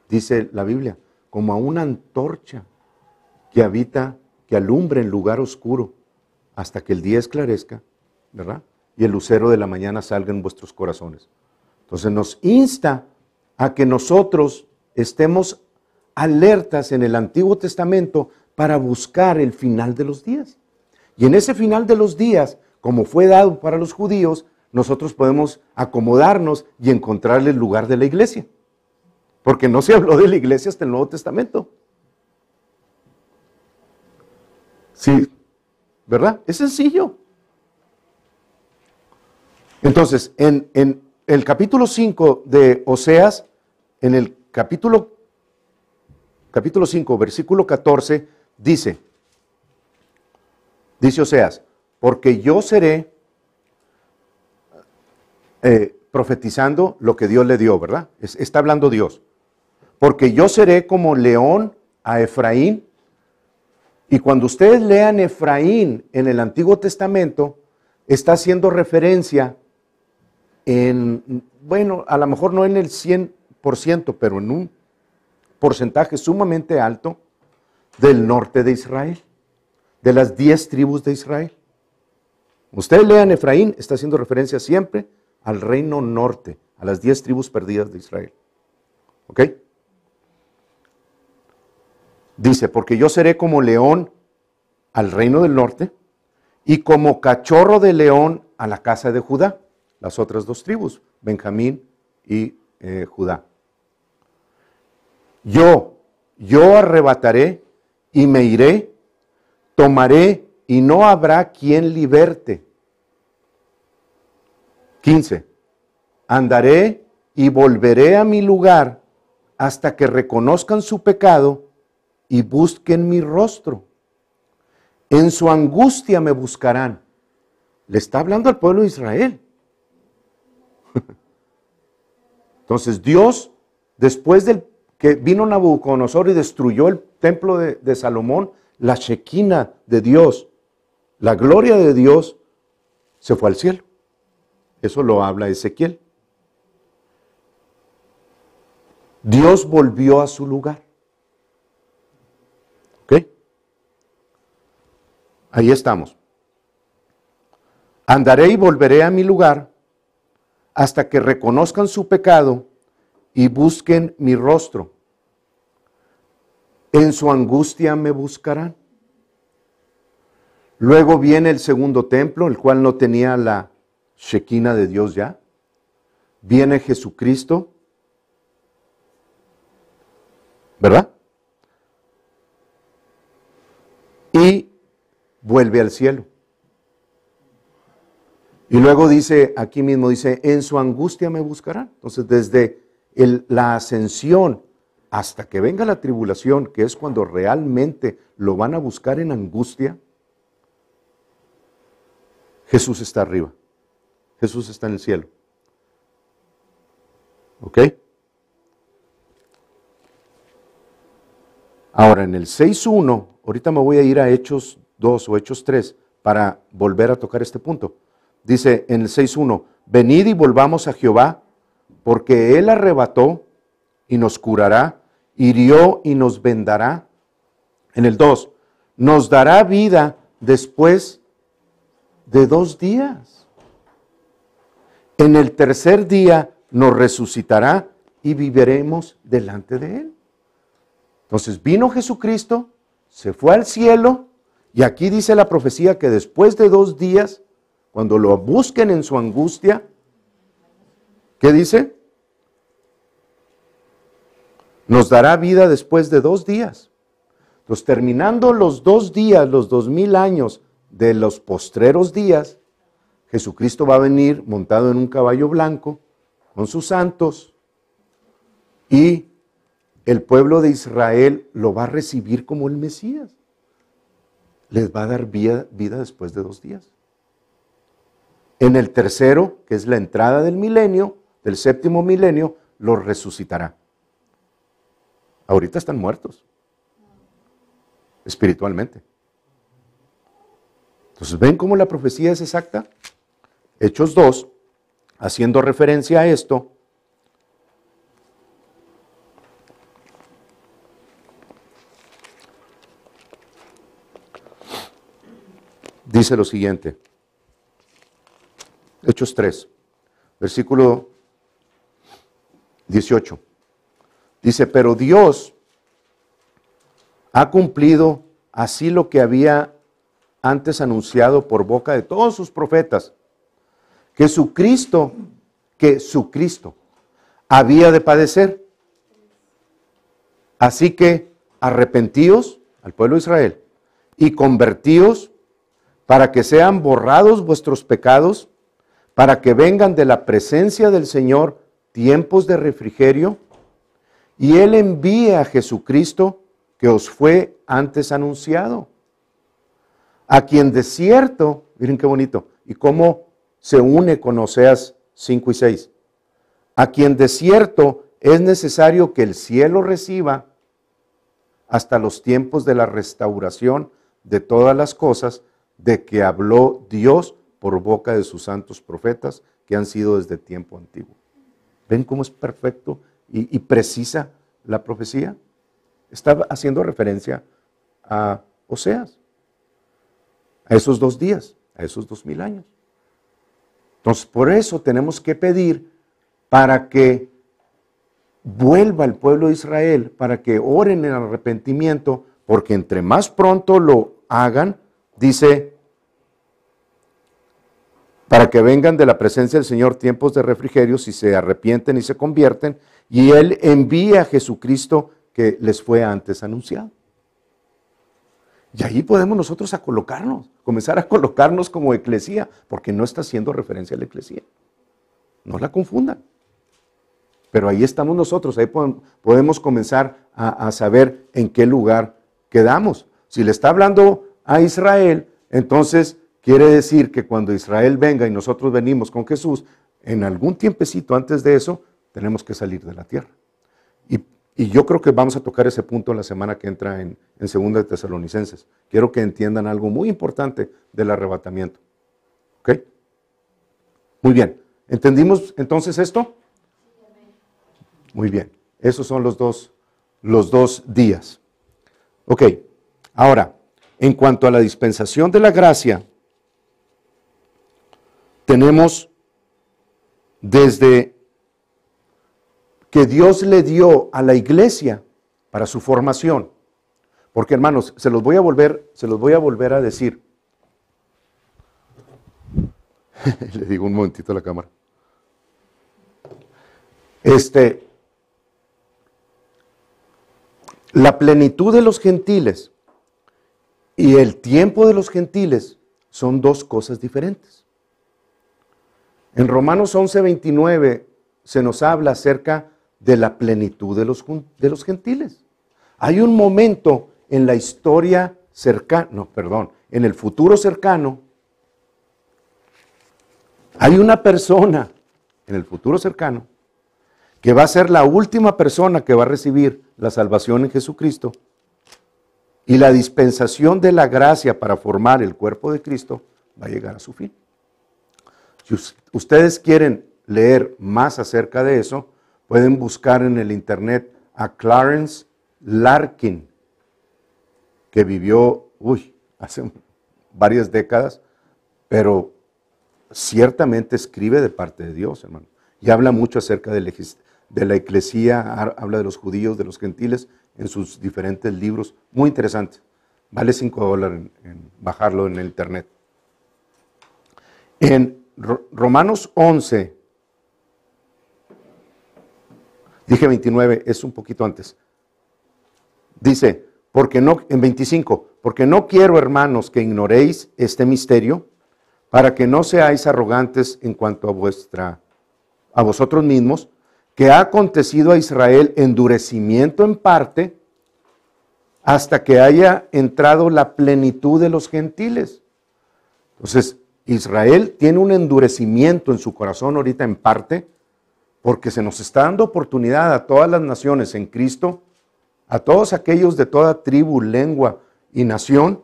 dice la Biblia, como a una antorcha que alumbra en lugar oscuro, hasta que el día esclarezca, ¿verdad? Y el lucero de la mañana salga en vuestros corazones. Entonces nos insta a que nosotros estemos alertas en el Antiguo Testamento para buscar el final de los días. Y en ese final de los días, como fue dado para los judíos, nosotros podemos acomodarnos y encontrarle el lugar de la iglesia. Porque no se habló de la iglesia hasta el Nuevo Testamento. Sí, ¿verdad? Es sencillo. Entonces, en el capítulo 5 de Oseas, en el capítulo 5, versículo 14, dice Oseas, porque yo seré, profetizando lo que Dios le dio, ¿verdad? Está hablando Dios. Porque yo seré como león a Efraín. Y cuando ustedes lean Efraín en el Antiguo Testamento, está haciendo referencia bueno, a lo mejor no en el 100%, pero en un porcentaje sumamente alto del norte de Israel, de las 10 tribus de Israel. Ustedes lean Efraín, está haciendo referencia siempre al reino norte, a las 10 tribus perdidas de Israel. ¿Ok? Dice, porque yo seré como león al reino del norte y como cachorro de león a la casa de Judá, las otras 2 tribus, Benjamín y Judá. Yo arrebataré y me iré, tomaré y no habrá quien liberte. 15. Andaré y volveré a mi lugar hasta que reconozcan su pecado y busquen mi rostro. En su angustia me buscarán. Le está hablando al pueblo de Israel. Entonces Dios, después del que vino Nabucodonosor y destruyó el templo de Salomón, la Shequina de Dios, La gloria de Dios se fue al cielo. Eso lo habla Ezequiel. Dios volvió a su lugar. ¿Ok? Ahí estamos. Andaré y volveré a mi lugar hasta que reconozcan su pecado y busquen mi rostro. En su angustia me buscarán. Luego viene el segundo templo, el cual no tenía la Shekinah de Dios ya. Viene Jesucristo, ¿verdad? Y vuelve al cielo. Y luego dice, aquí mismo dice, en su angustia me buscarán. Entonces, desde la ascensión hasta que venga la tribulación, que es cuando realmente lo van a buscar en angustia, Jesús está arriba. Jesús está en el cielo. ¿Ok? Ahora, en el 6.1, ahorita me voy a ir a Hechos 2 o Hechos 3 para volver a tocar este punto. Dice en el 6.1, venid y volvamos a Jehová, porque Él arrebató y nos curará, hirió y nos vendará. En el 2, nos dará vida después de 2 días. En el tercer día nos resucitará y viviremos delante de Él. Entonces vino Jesucristo, se fue al cielo, y aquí dice la profecía que después de 2 días, cuando lo busquen en su angustia, ¿qué dice? Nos dará vida después de 2 días. Entonces, terminando los 2 días, los 2000 años de los postreros días, Jesucristo va a venir montado en un caballo blanco, con sus santos, y el pueblo de Israel lo va a recibir como el Mesías. Les va a dar vida después de 2 días. En el tercero, que es la entrada del milenio, del 7º milenio, los resucitará. Ahorita están muertos, espiritualmente. Entonces, ¿ven cómo la profecía es exacta? Hechos 2, haciendo referencia a esto, dice lo siguiente. Hechos 3, versículo 18. Dice, pero Dios ha cumplido así lo que había antes anunciado por boca de todos sus profetas, que su Cristo había de padecer. Así que arrepentíos al pueblo de Israel y convertíos para que sean borrados vuestros pecados, para que vengan de la presencia del Señor tiempos de refrigerio, y Él envíe a Jesucristo que os fue antes anunciado, a quien de cierto, miren qué bonito, y cómo se une con Oseas 5 y 6, a quien de cierto es necesario que el cielo reciba hasta los tiempos de la restauración de todas las cosas de que habló Dios por boca de sus santos profetas que han sido desde tiempo antiguo. ¿Ven cómo es perfecto y precisa la profecía? Está haciendo referencia a Oseas, a esos 2 días, a esos 2000 años. Entonces, por eso tenemos que pedir para que vuelva el pueblo de Israel, para que oren en arrepentimiento, porque entre más pronto lo hagan, dice, para que vengan de la presencia del Señor tiempos de refrigerio, si se arrepienten y se convierten, y Él envía a Jesucristo que les fue antes anunciado. Y ahí podemos nosotros comenzar a colocarnos como eclesía, porque no está haciendo referencia a la eclesía. No la confundan. Pero ahí estamos nosotros, ahí podemos comenzar a saber en qué lugar quedamos. Si le está hablando a Israel, entonces quiere decir que cuando Israel venga y nosotros venimos con Jesús, en algún tiempecito antes de eso, tenemos que salir de la tierra. Y yo creo que vamos a tocar ese punto la semana que entra en 2 de Tesalonicenses. Quiero que entiendan algo muy importante del arrebatamiento. ¿Ok? Muy bien. ¿Entendimos entonces esto? Muy bien. Esos son los dos días. Ok. Ahora, en cuanto a la dispensación de la gracia, tenemos desde que Dios le dio a la iglesia para su formación. Porque hermanos, se los voy a volver a decir. Le digo un momentito a la cámara. La plenitud de los gentiles y el tiempo de los gentiles son dos cosas diferentes. En Romanos 11:29 se nos habla acerca de la plenitud de los gentiles. Hay un momento en la historia cercana, en el futuro cercano, hay una persona en el futuro cercano que va a ser la última persona que va a recibir la salvación en Jesucristo, y la dispensación de la gracia para formar el cuerpo de Cristo va a llegar a su fin. Si ustedes quieren leer más acerca de eso, pueden buscar en el internet a Clarence Larkin, que vivió hace varias décadas, pero ciertamente escribe de parte de Dios, hermano, y habla mucho acerca de la eclesía, habla de los judíos, de los gentiles, en sus diferentes libros, muy interesante. Vale $5 en bajarlo en el internet. En Romanos 11, dije 29, es un poquito antes. Dice, en 25, porque no quiero, hermanos, que ignoréis este misterio, para que no seáis arrogantes en cuanto a vosotros mismos, que ha acontecido a Israel endurecimiento en parte, hasta que haya entrado la plenitud de los gentiles. Entonces, Israel tiene un endurecimiento en su corazón ahorita en parte, porque se nos está dando oportunidad a todas las naciones en Cristo, a todos aquellos de toda tribu, lengua y nación,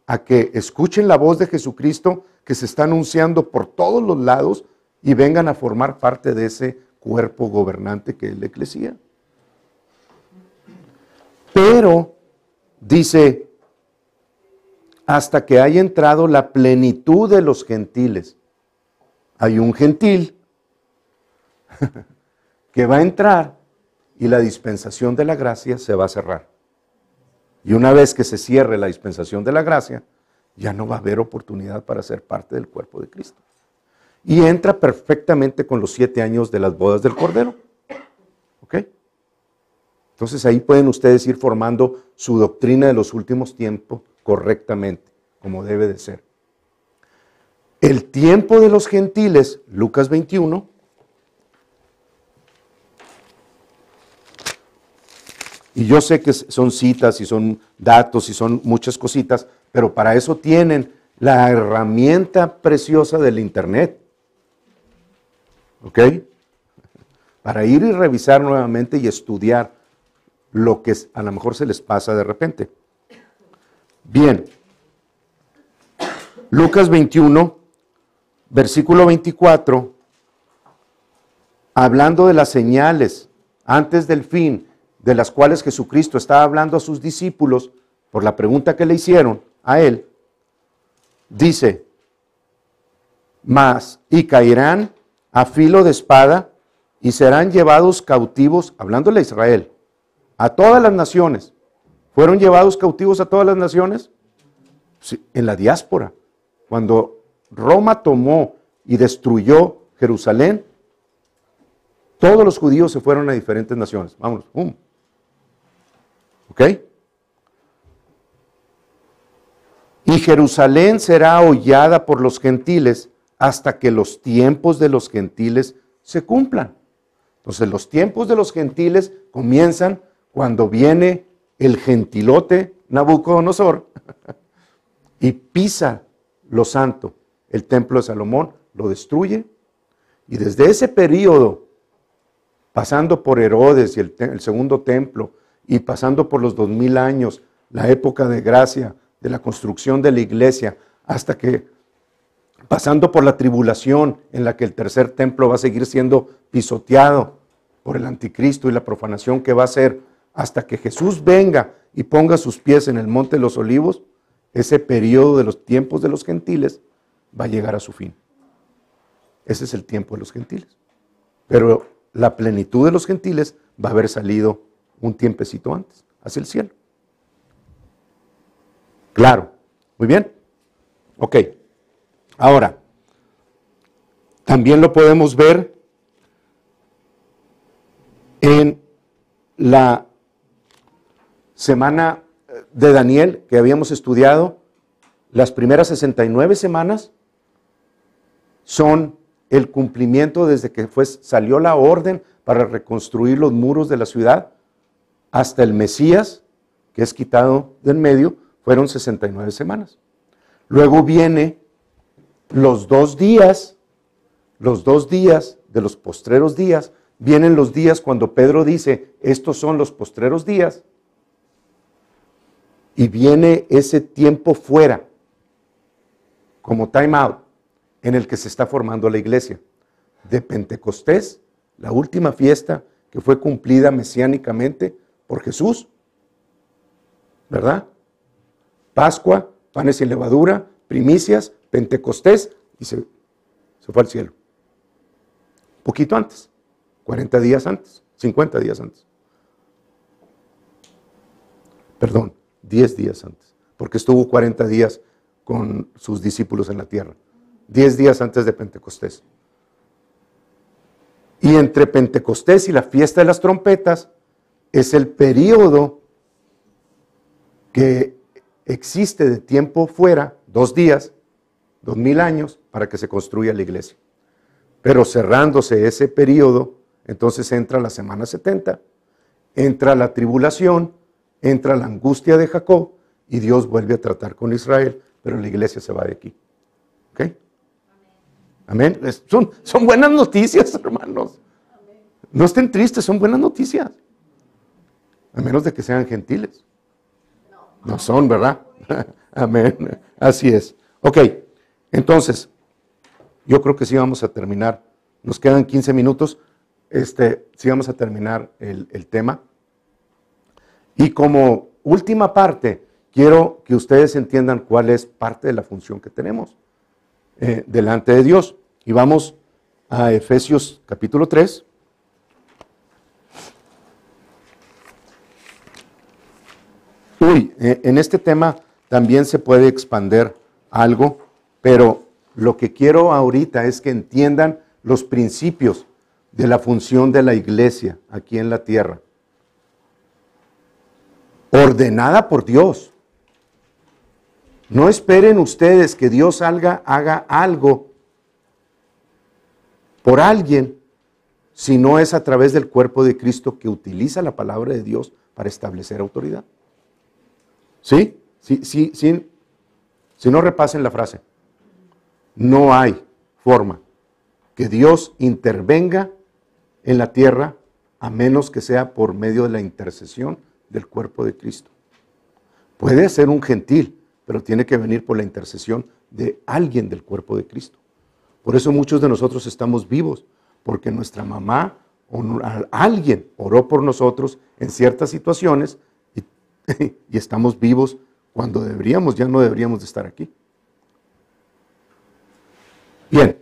a que escuchen la voz de Jesucristo que se está anunciando por todos los lados y vengan a formar parte de ese cuerpo gobernante que es la eclesía. Pero, dice, hasta que haya entrado la plenitud de los gentiles. Hay un gentil que va a entrar y la dispensación de la gracia se va a cerrar. Y una vez que se cierre la dispensación de la gracia, ya no va a haber oportunidad para ser parte del cuerpo de Cristo. Y entra perfectamente con los 7 años de las bodas del Cordero. ¿Ok? Entonces ahí pueden ustedes ir formando su doctrina de los últimos tiempos correctamente, como debe de ser. El tiempo de los gentiles, Lucas 21, y yo sé que son citas y son datos y son muchas cositas, pero para eso tienen la herramienta preciosa del internet. ¿Ok? Para ir y revisar nuevamente y estudiar lo que a lo mejor se les pasa de repente. Bien. Lucas 21, versículo 24, hablando de las señales antes del fin, de las cuales Jesucristo estaba hablando a sus discípulos, por la pregunta que le hicieron a él, dice, y caerán a filo de espada y serán llevados cautivos, hablándole a Israel, a todas las naciones. ¿Fueron llevados cautivos a todas las naciones? Sí, en la diáspora. Cuando Roma tomó y destruyó Jerusalén, todos los judíos se fueron a diferentes naciones. Vámonos, ¿ok? Y Jerusalén será hollada por los gentiles hasta que los tiempos de los gentiles se cumplan. Entonces los tiempos de los gentiles comienzan cuando viene el gentilote Nabucodonosor y pisa lo santo, el templo de Salomón, lo destruye, y desde ese periodo pasando por Herodes y el segundo templo, y pasando por los 2000 años, la época de gracia, de la construcción de la iglesia, hasta que, pasando por la tribulación en la que el tercer templo va a seguir siendo pisoteado por el anticristo y la profanación que va a hacer, hasta que Jesús venga y ponga sus pies en el monte de los olivos, ese periodo de los tiempos de los gentiles va a llegar a su fin. Ese es el tiempo de los gentiles. Pero la plenitud de los gentiles va a haber salido un tiempecito antes, hacia el cielo. Claro, muy bien. Ok. Ahora, también lo podemos ver en la semana de Daniel que habíamos estudiado. Las primeras 69 semanas son el cumplimiento desde que salió la orden para reconstruir los muros de la ciudad hasta el Mesías, que es quitado del medio, fueron 69 semanas. Luego viene los 2 días de los postreros días, vienen los días cuando Pedro dice, estos son los postreros días, y viene ese tiempo fuera, como time out, en el que se está formando la iglesia. De Pentecostés, la última fiesta que fue cumplida mesiánicamente por Jesús, ¿verdad? Pascua, panes sin levadura, primicias, Pentecostés, y se fue al cielo. Poquito antes, 40 días antes, 50 días antes. Perdón, 10 días antes, porque estuvo 40 días con sus discípulos en la tierra. 10 días antes de Pentecostés. Y entre Pentecostés y la fiesta de las trompetas es el periodo que existe de tiempo fuera, 2 días, 2000 años, para que se construya la iglesia. Pero cerrándose ese periodo, entonces entra la semana 70, entra la tribulación, entra la angustia de Jacob, y Dios vuelve a tratar con Israel, pero la iglesia se va de aquí. ¿Ok? Amén. Son buenas noticias, hermanos. No estén tristes, son buenas noticias. A menos de que sean gentiles. No son, ¿verdad? Amén. Así es. Ok, entonces, yo creo que sí vamos a terminar. Nos quedan 15 minutos. Sí vamos a terminar el tema. Y como última parte, quiero que ustedes entiendan cuál es parte de la función que tenemos delante de Dios. Y vamos a Efesios capítulo 3. En este tema también se puede expander algo, pero lo que quiero ahorita es que entiendan los principios de la función de la iglesia aquí en la tierra. Ordenada por Dios. No esperen ustedes que Dios haga algo por alguien, si no es a través del cuerpo de Cristo que utiliza la palabra de Dios para establecer autoridad. ¿Sí? Si no, repasen la frase. No hay forma que Dios intervenga en la tierra a menos que sea por medio de la intercesión del cuerpo de Cristo. Puede ser un gentil, pero tiene que venir por la intercesión de alguien del cuerpo de Cristo. Por eso muchos de nosotros estamos vivos, porque nuestra mamá o alguien oró por nosotros en ciertas situaciones y estamos vivos cuando ya no deberíamos de estar aquí. Bien,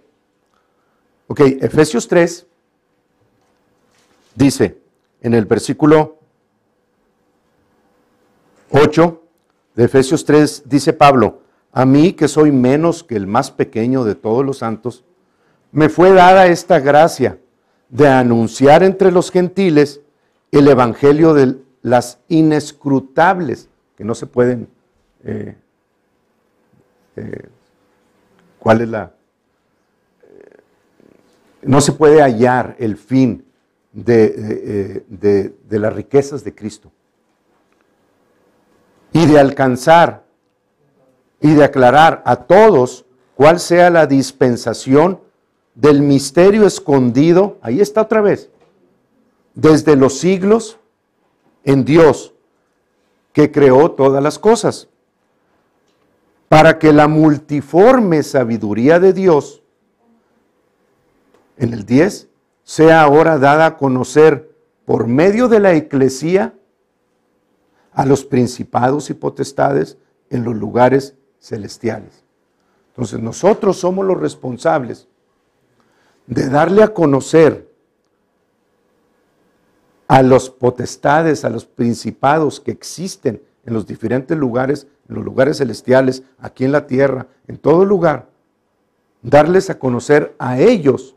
ok, Efesios 3 dice en el versículo 8 de Efesios 3, dice Pablo, a mí que soy menos que el más pequeño de todos los santos, me fue dada esta gracia de anunciar entre los gentiles el evangelio de las inescrutables, que no se pueden, ¿cuál es la? No se puede hallar el fin de las riquezas de Cristo. Y de alcanzar y de aclarar a todos cuál sea la dispensación del misterio escondido, ahí está otra vez, desde los siglos en Dios, que creó todas las cosas, para que la multiforme sabiduría de Dios, en el 10, sea ahora dada a conocer por medio de la eclesía a los principados y potestades en los lugares celestiales. Entonces nosotros somos los responsables de darle a conocer a los potestades, a los principados que existen en los diferentes lugares, en los lugares celestiales, aquí en la tierra, en todo lugar, darles a conocer a ellos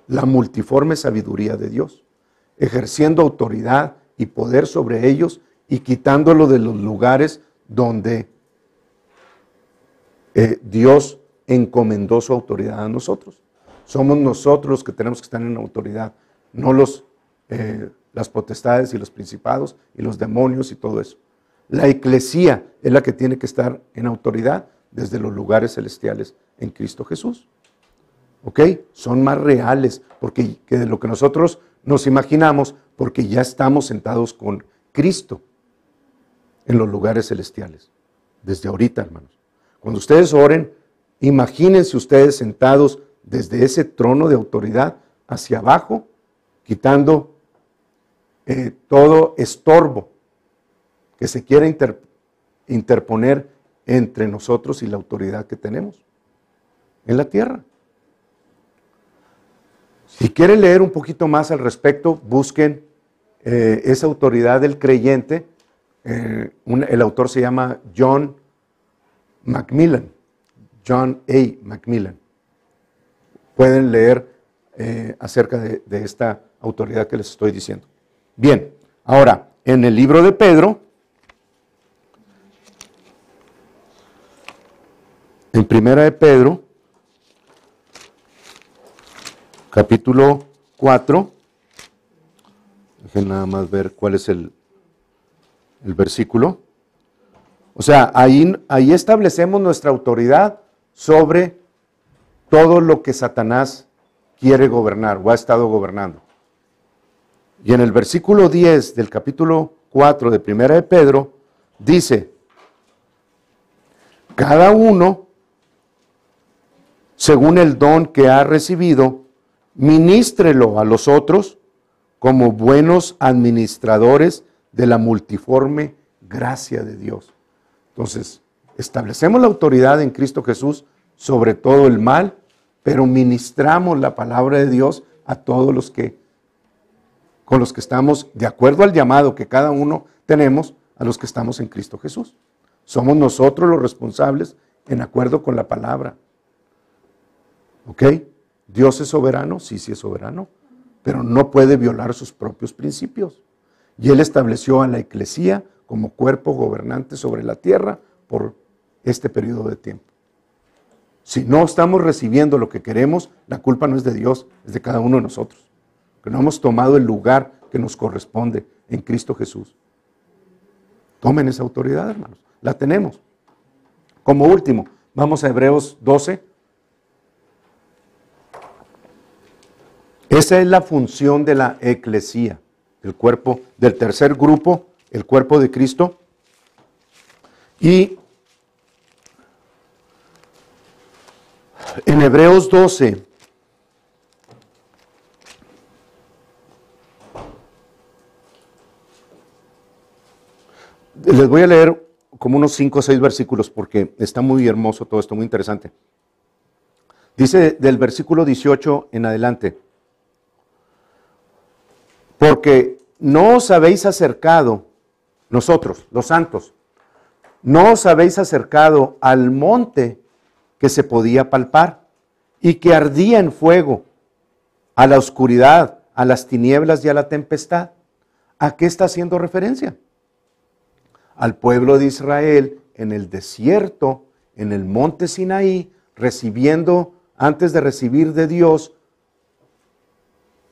la multiforme sabiduría de Dios, ejerciendo autoridad y poder sobre ellos y quitándolo de los lugares donde Dios encomendó su autoridad a nosotros. Somos nosotros los que tenemos que estar en autoridad, no las potestades y los principados y los demonios y todo eso. La eclesía es la que tiene que estar en autoridad desde los lugares celestiales en Cristo Jesús. ¿Ok? Son más reales que de lo que nosotros nos imaginamos, porque ya estamos sentados con Cristo en los lugares celestiales. Desde ahorita, hermanos. Cuando ustedes oren, imagínense ustedes sentados desde ese trono de autoridad hacia abajo, quitando todo estorbo que se quiera interponer entre nosotros y la autoridad que tenemos en la tierra. Si quieren leer un poquito más al respecto, busquen esa autoridad del creyente. El autor se llama John Macmillan, John A. Macmillan. Pueden leer acerca de esta autoridad que les estoy diciendo. Bien, ahora, en el libro de Pedro, en primera de Pedro, capítulo 4, dejen nada más ver cuál es el versículo. O sea, ahí establecemos nuestra autoridad sobre todo lo que Satanás quiere gobernar o ha estado gobernando. Y en el versículo 10 del capítulo 4 de primera de Pedro, dice, cada uno, según el don que ha recibido, ministrelo a los otros como buenos administradores de la multiforme gracia de Dios. Entonces, establecemos la autoridad en Cristo Jesús sobre todo el mal, pero ministramos la palabra de Dios a todos con los que estamos, de acuerdo al llamado que cada uno tenemos, a los que estamos en Cristo Jesús. Somos nosotros los responsables en acuerdo con la palabra. ¿Ok? ¿Dios es soberano? Sí, sí es soberano, pero no puede violar sus propios principios. Y Él estableció a la eclesía como cuerpo gobernante sobre la tierra por este periodo de tiempo. Si no estamos recibiendo lo que queremos, la culpa no es de Dios, es de cada uno de nosotros, que no hemos tomado el lugar que nos corresponde en Cristo Jesús. Tomen esa autoridad, hermanos, la tenemos. Como último, vamos a Hebreos 12. Esa es la función de la eclesía, el cuerpo del tercer grupo, el cuerpo de Cristo. Y en Hebreos 12, les voy a leer como unos 5 o 6 versículos porque está muy hermoso todo esto, muy interesante. Dice del versículo 18 en adelante, porque no os habéis acercado, nosotros, los santos, no os habéis acercado al monte que se podía palpar y que ardía en fuego, a la oscuridad, a las tinieblas y a la tempestad. ¿A qué está haciendo referencia? Al pueblo de Israel en el desierto, en el monte Sinaí, antes de recibir de Dios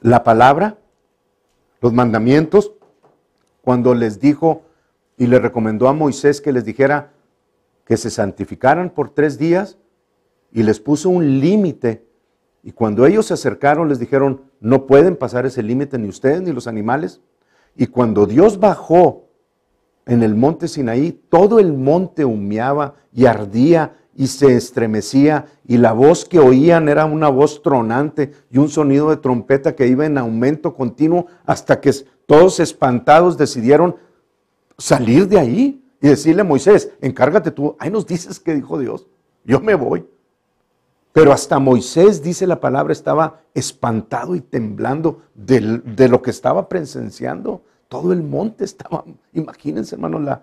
la palabra, los mandamientos, cuando les dijo y le recomendó a Moisés que les dijera que se santificaran por 3 días y les puso un límite. Y cuando ellos se acercaron les dijeron, no pueden pasar ese límite ni ustedes ni los animales. Y cuando Dios bajó en el monte Sinaí, todo el monte humeaba y ardía y se estremecía, y la voz que oían era una voz tronante y un sonido de trompeta que iba en aumento continuo, hasta que todos espantados decidieron salir de ahí y decirle a Moisés: encárgate tú, ahí nos dices qué dijo Dios, yo me voy. Pero hasta Moisés, dice la palabra, estaba espantado y temblando de lo que estaba presenciando. Todo el monte estaba, imagínense, hermanos,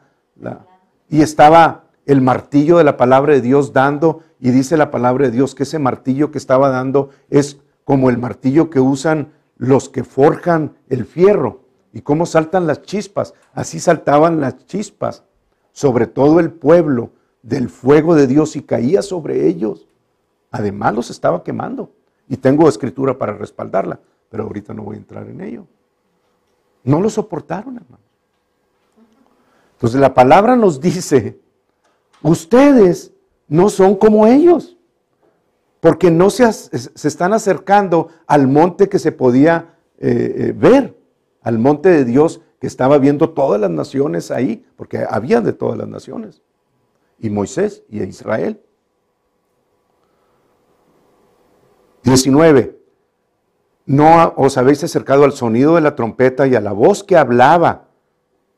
y estaba el martillo de la palabra de Dios dando, y dice la palabra de Dios que ese martillo que estaba dando es como el martillo que usan los que forjan el fierro. ¿Y cómo saltan las chispas? Así saltaban las chispas sobre todo el pueblo del fuego de Dios y caía sobre ellos. Además los estaba quemando. Y tengo escritura para respaldarla, pero ahorita no voy a entrar en ello. No lo soportaron, hermano. Entonces la palabra nos dice: ustedes no son como ellos, porque no se están acercando al monte que se podía ver, al monte de Dios que estaba viendo todas las naciones ahí, porque había de todas las naciones, y Moisés y Israel. 19. No os habéis acercado al sonido de la trompeta y a la voz que hablaba,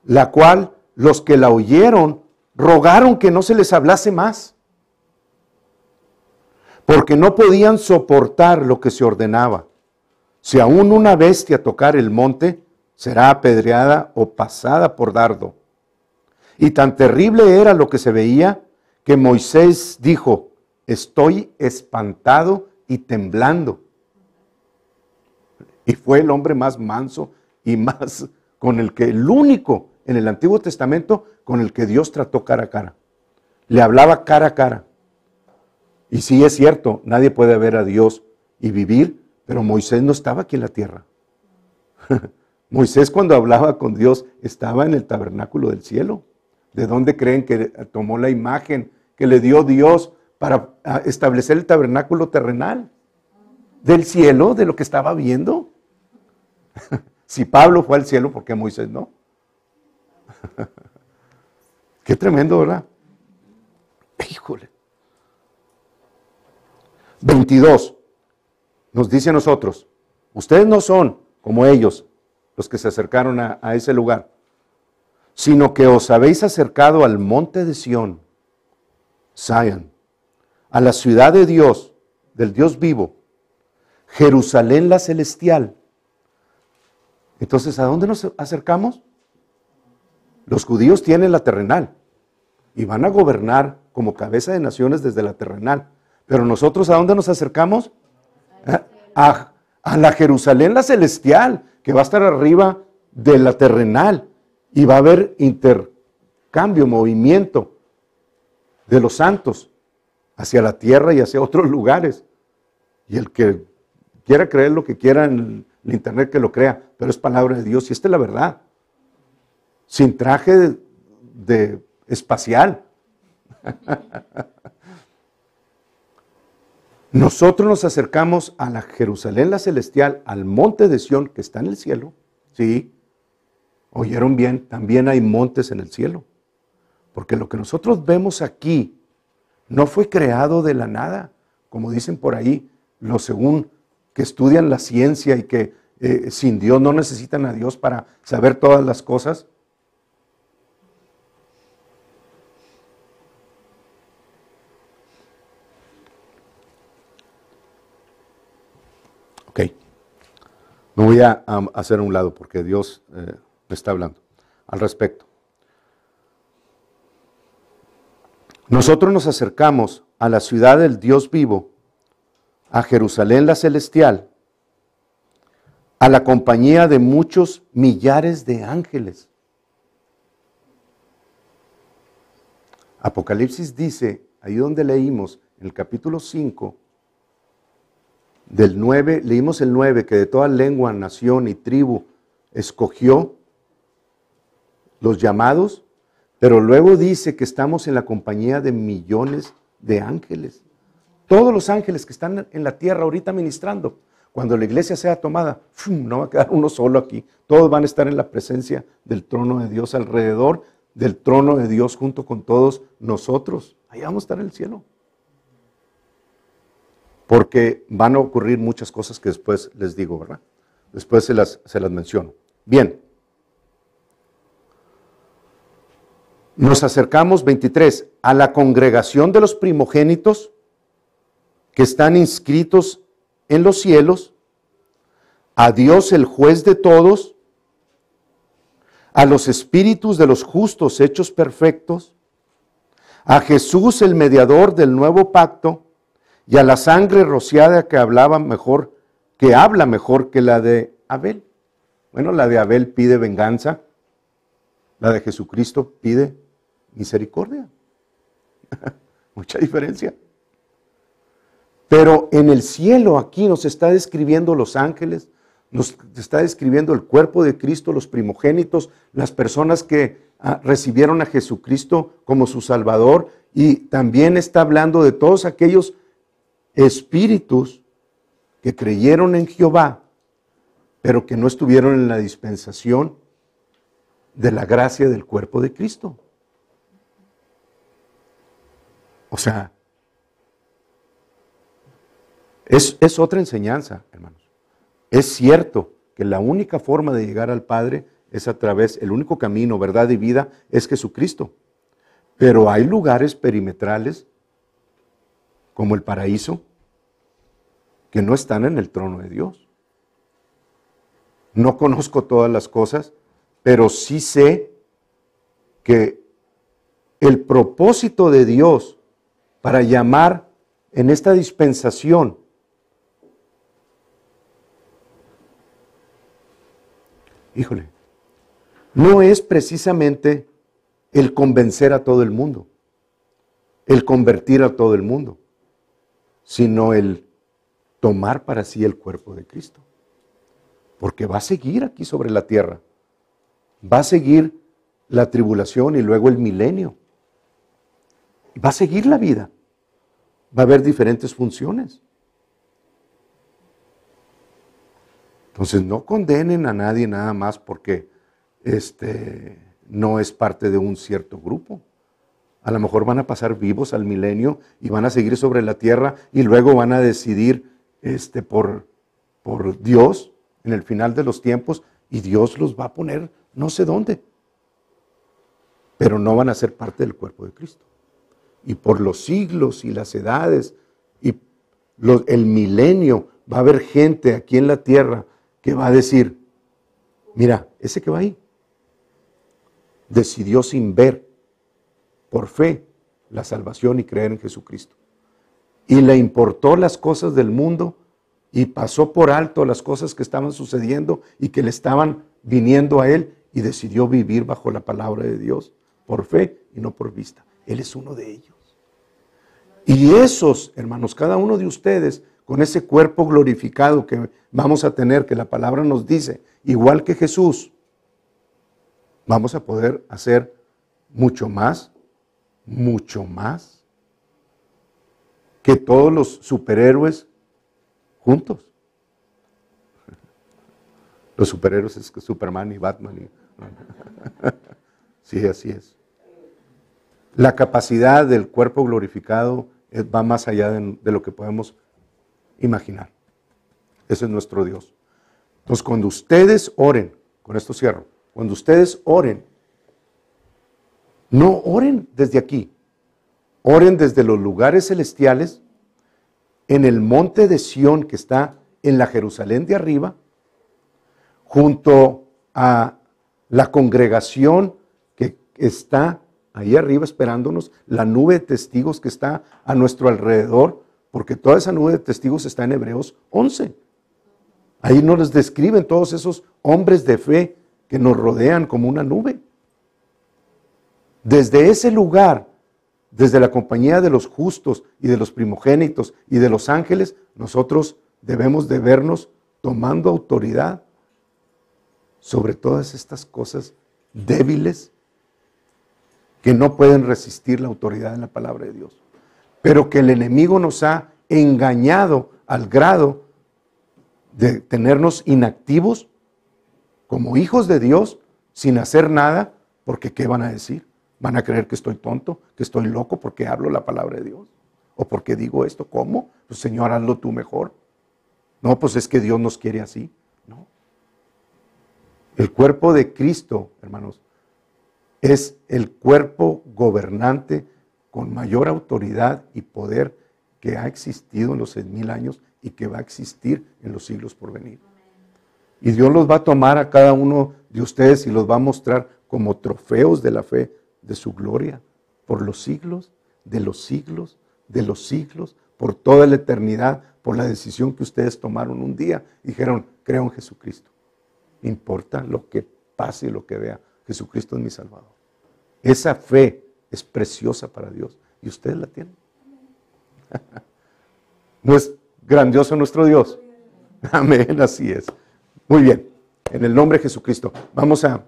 la cual los que la oyeron rogaron que no se les hablase más, porque no podían soportar lo que se ordenaba. Si aún una bestia tocar el monte, será apedreada o pasada por dardo. Y tan terrible era lo que se veía, que Moisés dijo: estoy espantado y temblando. Y fue el hombre más manso y más el único en el Antiguo Testamento con el que Dios trató cara a cara. Le hablaba cara a cara. Y sí es cierto, nadie puede ver a Dios y vivir, pero Moisés no estaba aquí en la tierra. Moisés, cuando hablaba con Dios, estaba en el tabernáculo del cielo. ¿De dónde creen que tomó la imagen que le dio Dios para establecer el tabernáculo terrenal? Del cielo, de lo que estaba viendo. Si Pablo fue al cielo, ¿por qué Moisés no? Qué tremendo, ¿verdad? Híjole. 22. Nos dice a nosotros: ustedes no son como ellos, los que se acercaron a ese lugar, sino que os habéis acercado al monte de Sión, Sion, a la ciudad de Dios, del Dios vivo, Jerusalén la celestial. Entonces, ¿a dónde nos acercamos? Los judíos tienen la terrenal y van a gobernar como cabeza de naciones desde la terrenal. Pero nosotros, ¿a dónde nos acercamos? A la Jerusalén la celestial, que va a estar arriba de la terrenal, y va a haber intercambio, movimiento de los santos hacia la tierra y hacia otros lugares. Y el que quiera creer lo que quiera en el internet, que lo crea, pero es palabra de Dios y esta es la verdad. Sin traje de espacial. Nosotros nos acercamos a la Jerusalén la celestial, al monte de Sión que está en el cielo. Sí, oyeron bien, también hay montes en el cielo. Porque lo que nosotros vemos aquí no fue creado de la nada, como dicen por ahí, los según que estudian la ciencia y que sin Dios no necesitan a Dios para saber todas las cosas. Ok, me voy a hacer a un lado porque Dios me está hablando al respecto. Nosotros nos acercamos a la ciudad del Dios vivo, a Jerusalén la celestial, a la compañía de muchos millares de ángeles. Apocalipsis dice, ahí donde leímos, en el capítulo 5, del 9, leímos el 9, que de toda lengua, nación y tribu escogió los llamados, pero luego dice que estamos en la compañía de millones de ángeles. Todos los ángeles que están en la tierra ahorita ministrando. cuando la iglesia sea tomada, ¡fum!, no va a quedar uno solo aquí. Todos van a estar en la presencia del trono de Dios, alrededor del trono de Dios, junto con todos nosotros. Allá vamos a estar en el cielo. Porque van a ocurrir muchas cosas que después les digo, ¿verdad? Después se las menciono. Bien. Nos acercamos, 23, a la congregación de los primogénitos que están inscritos en los cielos, a Dios el juez de todos, a los espíritus de los justos hechos perfectos, a Jesús el mediador del nuevo pacto, y a la sangre rociada que habla mejor que la de Abel. Bueno, la de Abel pide venganza, la de Jesucristo pide misericordia. Mucha diferencia. Pero en el cielo aquí nos está describiendo los ángeles, nos está describiendo el cuerpo de Cristo, los primogénitos, las personas que recibieron a Jesucristo como su Salvador, y también está hablando de todos aquellos espíritus que creyeron en Jehová, pero que no estuvieron en la dispensación de la gracia del cuerpo de Cristo. O sea, es otra enseñanza, hermanos. Es cierto que la única forma de llegar al Padre es a través, el único camino, verdad y vida es Jesucristo. Pero hay lugares perimetrales, como el paraíso, que no están en el trono de Dios. No conozco todas las cosas, pero sí sé que el propósito de Dios para llamar en esta dispensación no es precisamente el convencer a todo el mundo, el convertir a todo el mundo, sino el tomar para sí el cuerpo de Cristo. Porque va a seguir aquí sobre la tierra, va a seguir la tribulación y luego el milenio, va a seguir la vida, va a haber diferentes funciones. Entonces no condenen a nadie nada más porque no es parte de un cierto grupo. A lo mejor van a pasar vivos al milenio y van a seguir sobre la tierra y luego van a decidir por Dios en el final de los tiempos, y Dios los va a poner no sé dónde, pero no van a ser parte del cuerpo de Cristo. Y por los siglos y las edades y el milenio va a haber gente aquí en la tierra que va a decir, mira, ese que va ahí decidió sin ver, por fe, la salvación y creer en Jesucristo. Y le importó las cosas del mundo y pasó por alto las cosas que estaban sucediendo y que le estaban viniendo a él, y decidió vivir bajo la palabra de Dios, por fe y no por vista. Él es uno de ellos. Y esos, hermanos, cada uno de ustedes, con ese cuerpo glorificado que vamos a tener, que la palabra nos dice, igual que Jesús, vamos a poder hacer mucho más que todos los superhéroes juntos. Los superhéroes es Superman y Batman. Sí, así es. La capacidad del cuerpo glorificado va más allá de lo que podemos imaginar. Ese es nuestro Dios. Entonces, cuando ustedes oren, con esto cierro, cuando ustedes oren, no oren desde aquí, oren desde los lugares celestiales, en el monte de Sión que está en la Jerusalén de arriba, junto a la congregación que está ahí arriba esperándonos, la nube de testigos que está a nuestro alrededor, porque toda esa nube de testigos está en Hebreos 11. Ahí nos les describen todos esos hombres de fe que nos rodean como una nube. Desde ese lugar, desde la compañía de los justos y de los primogénitos y de los ángeles, nosotros debemos de vernos tomando autoridad sobre todas estas cosas débiles que no pueden resistir la autoridad de la palabra de Dios, pero que el enemigo nos ha engañado al grado de tenernos inactivos como hijos de Dios sin hacer nada, porque ¿qué van a decir? ¿Van a creer que estoy tonto, que estoy loco porque hablo la palabra de Dios? ¿O porque digo esto? ¿Cómo? Pues Señor, hazlo tú mejor. No, pues es que Dios nos quiere así. No. El cuerpo de Cristo, hermanos, es el cuerpo gobernante con mayor autoridad y poder que ha existido en los 6,000 años y que va a existir en los siglos por venir. Y Dios los va a tomar a cada uno de ustedes y los va a mostrar como trofeos de la fe de su gloria por los siglos, de los siglos, de los siglos, por toda la eternidad, por la decisión que ustedes tomaron un día. Dijeron, creo en Jesucristo. No importa lo que pase y lo que vea, Jesucristo es mi Salvador. Esa fe es preciosa para Dios y ustedes la tienen. ¿No es grandioso nuestro Dios? Amén, así es. Muy bien, en el nombre de Jesucristo. Vamos a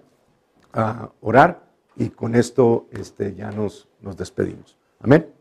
orar y con esto ya nos despedimos. Amén.